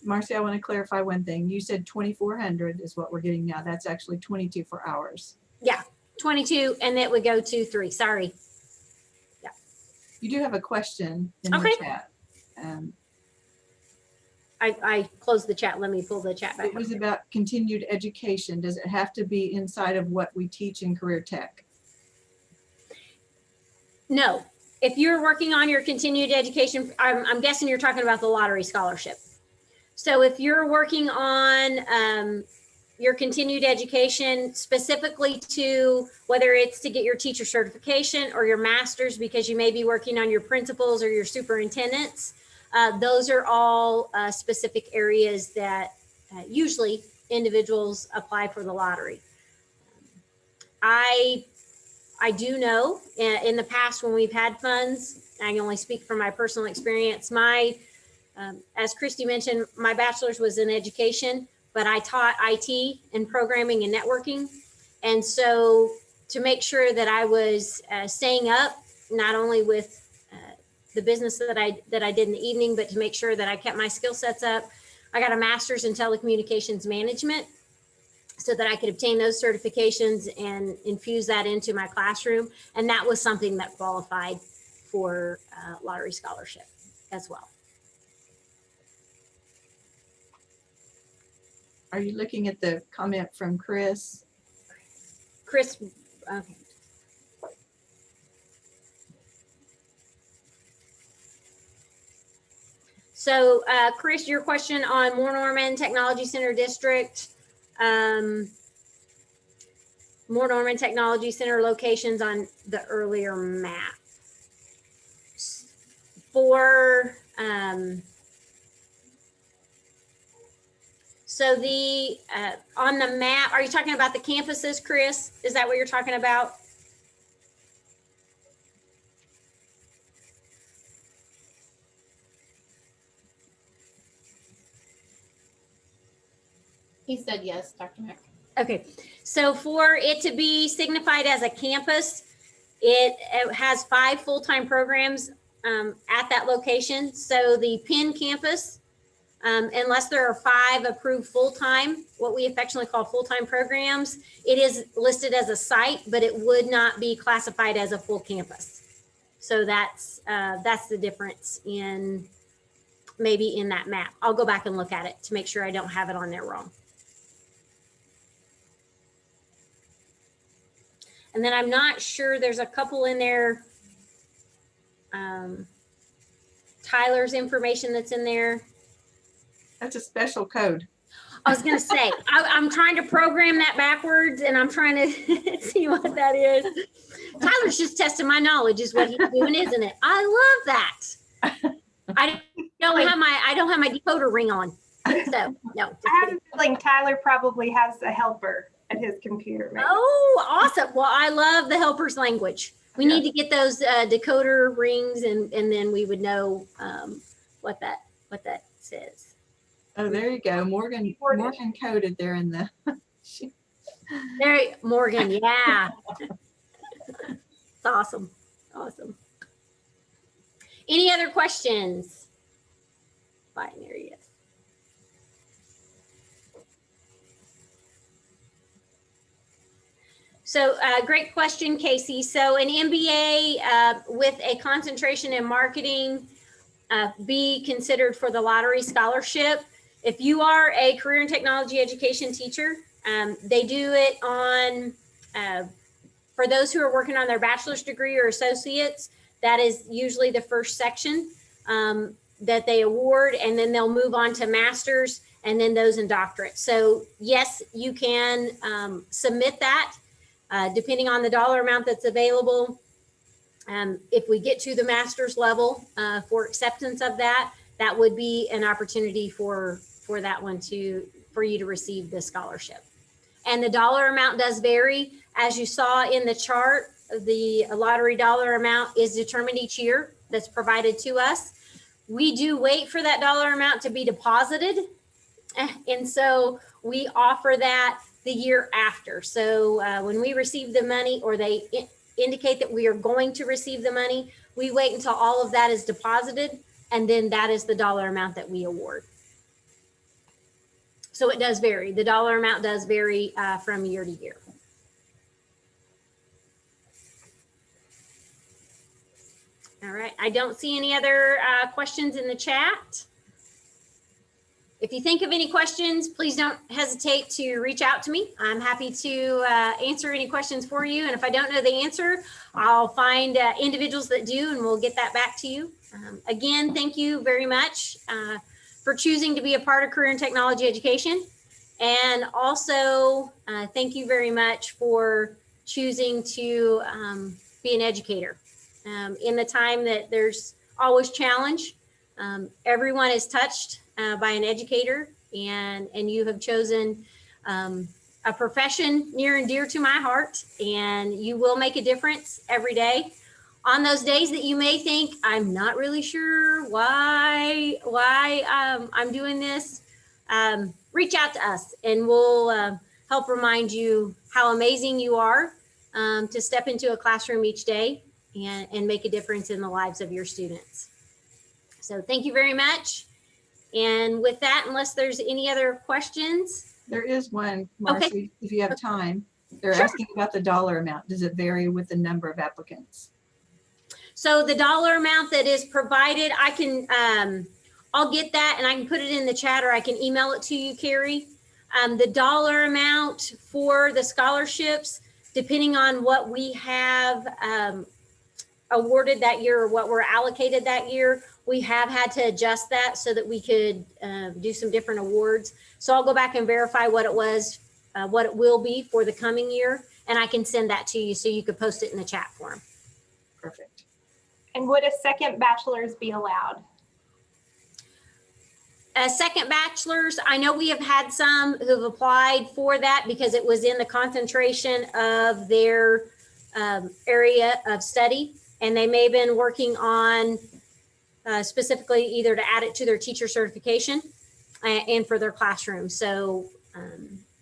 Marcie, I want to clarify one thing. You said 2,400 is what we're getting now. That's actually 22 for hours. Yeah, 22, and it would go to 3. Sorry. Yeah. You do have a question in Okay. the chat. I closed the chat. Let me pull the chat back It was about continued education. Does it have to be inside of what we teach in career tech? No. If you're working on your continued education, I'm guessing you're talking about the lottery scholarship. So if you're working on your continued education specifically to whether it's to get your teacher certification or your master's because you may be working on your principals or your superintendents, those are all specific areas that usually individuals apply for the lottery. I do know in the past when we've had funds, I can only speak from my personal experience, as Kristi mentioned, my bachelor's was in education, but I taught IT and programming and networking. And so to make sure that I was staying up, not only with the business that I did in the evening, but to make sure that I kept my skill sets up, I got a master's in telecommunications management so that I could obtain those certifications and infuse that into my classroom. And that was something that qualified for lottery scholarship as well. Are you looking at the comment from Chris? Chris, okay. So Chris, your question on Moore Norman Technology Center District, Moore Norman Technology Center locations on the earlier map. For so the on the map, are you talking about the campuses, Chris? Is that what you're talking about? He said yes, Dr. Mack. Okay, so for it to be signified as a campus, it has 5 full-time programs at that location. So the Penn campus, unless there are 5 approved full-time, what we affectionately call full-time programs, it is listed as a site, but it would not be classified as a full campus. So that's the difference in maybe in that map. I'll go back and look at it to make sure I don't have it on there wrong. And then I'm not sure, there's a couple in there. Tyler's information that's in there. That's a special code. I was gonna say, I'm trying to program that backwards and I'm trying to see what that is. Tyler's just testing my knowledge is what he's doing, isn't it? I love that. I don't have my decoder ring on. So no. I have a feeling Tyler probably has a helper at his computer. Maybe. Oh, awesome. Well, I love the helper's language. We need to get those decoder rings and then we would know what that says. Oh, there you go. Morgan coded there in the. There, Morgan. Yeah. It's awesome. Awesome. Any other questions? Binary, yes. So great question, Casey. So an MBA with a concentration in marketing, be considered for the lottery scholarship. If you are a career and technology education teacher, they do it on, for those who are working on their bachelor's degree or associates, that is usually the first section that they award, and then they'll move on to masters and then those in doctorate. So yes, you can submit that depending on the dollar amount that's available. If we get to the master's level for acceptance of that, that would be an opportunity for that one for you to receive the scholarship. And the dollar amount does vary. As you saw in the chart, the lottery dollar amount is determined each year that's provided to us. We do wait for that dollar amount to be deposited. And so we offer that the year after. So when we receive the money or they indicate that we are going to receive the money, we wait until all of that is deposited, and then that is the dollar amount that we award. So it does vary. The dollar amount does vary from year to year. All right, I don't see any other questions in the chat. If you think of any questions, please don't hesitate to reach out to me. I'm happy to answer any questions for you. And if I don't know the answer, I'll find individuals that do, and we'll get that back to you. Again, thank you very much for choosing to be a part of Career and Technology Education. And also, thank you very much for choosing to be an educator. In the time that there's always challenge, everyone is touched by an educator, and you have chosen a profession near and dear to my heart, and you will make a difference every day. On those days that you may think, I'm not really sure why I'm doing this, reach out to us and we'll help remind you how amazing you are to step into a classroom each day and make a difference in the lives of your students. So thank you very much. And with that, unless there's any other questions. There is one, Marcie, Okay. if you have time. They're Sure. asking about the dollar amount. Does it vary with the number of applicants? So the dollar amount that is provided, I can, I'll get that and I can put it in the chat, or I can email it to you, Carrie. The dollar amount for the scholarships, depending on what we have awarded that year or what we're allocated that year, we have had to adjust that so that we could do some different awards. So I'll go back and verify what it was, what it will be for the coming year, and I can send that to you so you could post it in the chat form. Perfect. And would a second bachelor's be allowed? Second bachelor's, I know we have had some who've applied for that because it was in the concentration of their area of study, and they may have been working on specifically either to add it to their teacher certification and for their classroom. So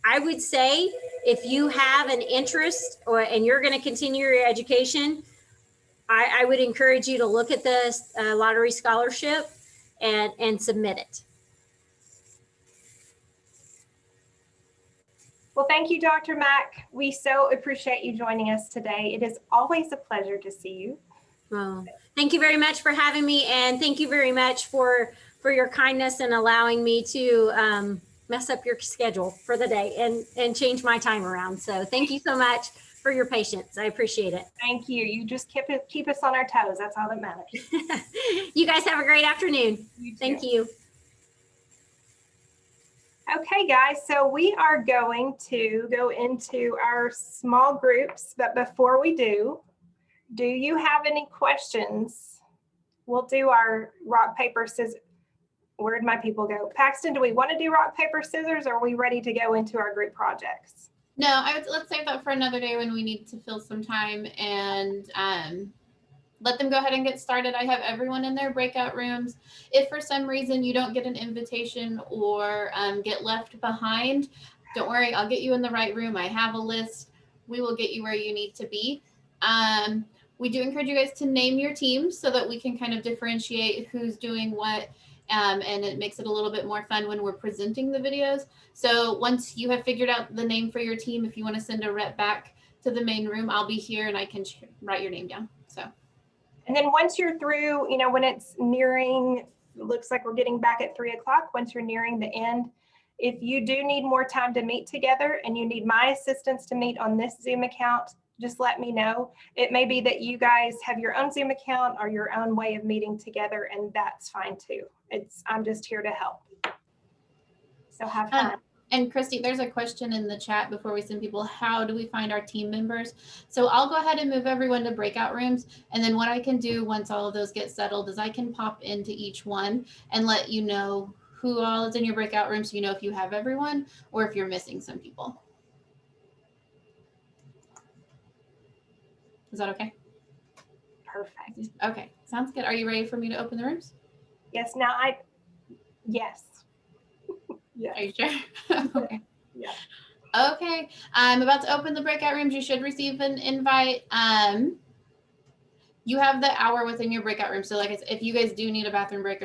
I would say if you have an interest and you're going to continue your education, I would encourage you to look at the lottery scholarship and submit it. Well, thank you, Dr. Mack. We so appreciate you joining us today. It is always a pleasure to see you. Well, thank you very much for having me, and thank you very much for your kindness and allowing me to mess up your schedule for the day and change my time around. So thank you so much for your patience. I appreciate it. Thank you. You just keep us on our toes. That's all that matters. You guys have a great afternoon. You Thank too. you. Okay, guys, so we are going to go into our small groups, but before we do you have any questions? We'll do our rock, paper, scissors. Where'd my people go? Paxton, do we want to do rock, paper, scissors, or are we ready to go into our group projects? No, let's save that for another day when we need to fill some time and let them go ahead and get started. I have everyone in their breakout rooms. If for some reason you don't get an invitation or get left behind, don't worry, I'll get you in the right room. I have a list. We will get you where you need to be. We do encourage you guys to name your teams so that we can kind of differentiate who's doing what, and it makes it a little bit more fun when we're presenting the videos. So once you have figured out the name for your team, if you want to send a rep back to the main room, I'll be here and I can write your name down. So. And then once you're through, you know, when it's nearing, it looks like we're getting back at 3 o'clock, once you're nearing the end, if you do need more time to meet together and you need my assistance to meet on this Zoom account, just let me know. It may be that you guys have your own Zoom account or your own way of meeting together, and that's fine too. I'm just here to help. So have fun. And Kristi, there's a question in the chat before we send people, how do we find our team members? So I'll go ahead and move everyone to breakout rooms. And then what I can do once all of those get settled is I can pop into each one and let you know who all is in your breakout room, so you know if you have everyone or if you're missing some people. Is that okay? Perfect. Okay, sounds good. Are you ready for me to open the rooms? Yes, yes. Yeah. Are you sure? Okay. Yeah. Okay, I'm about to open the breakout rooms. You should receive an invite. You have the hour within your breakout room. So like I said, if you guys do need a bathroom break or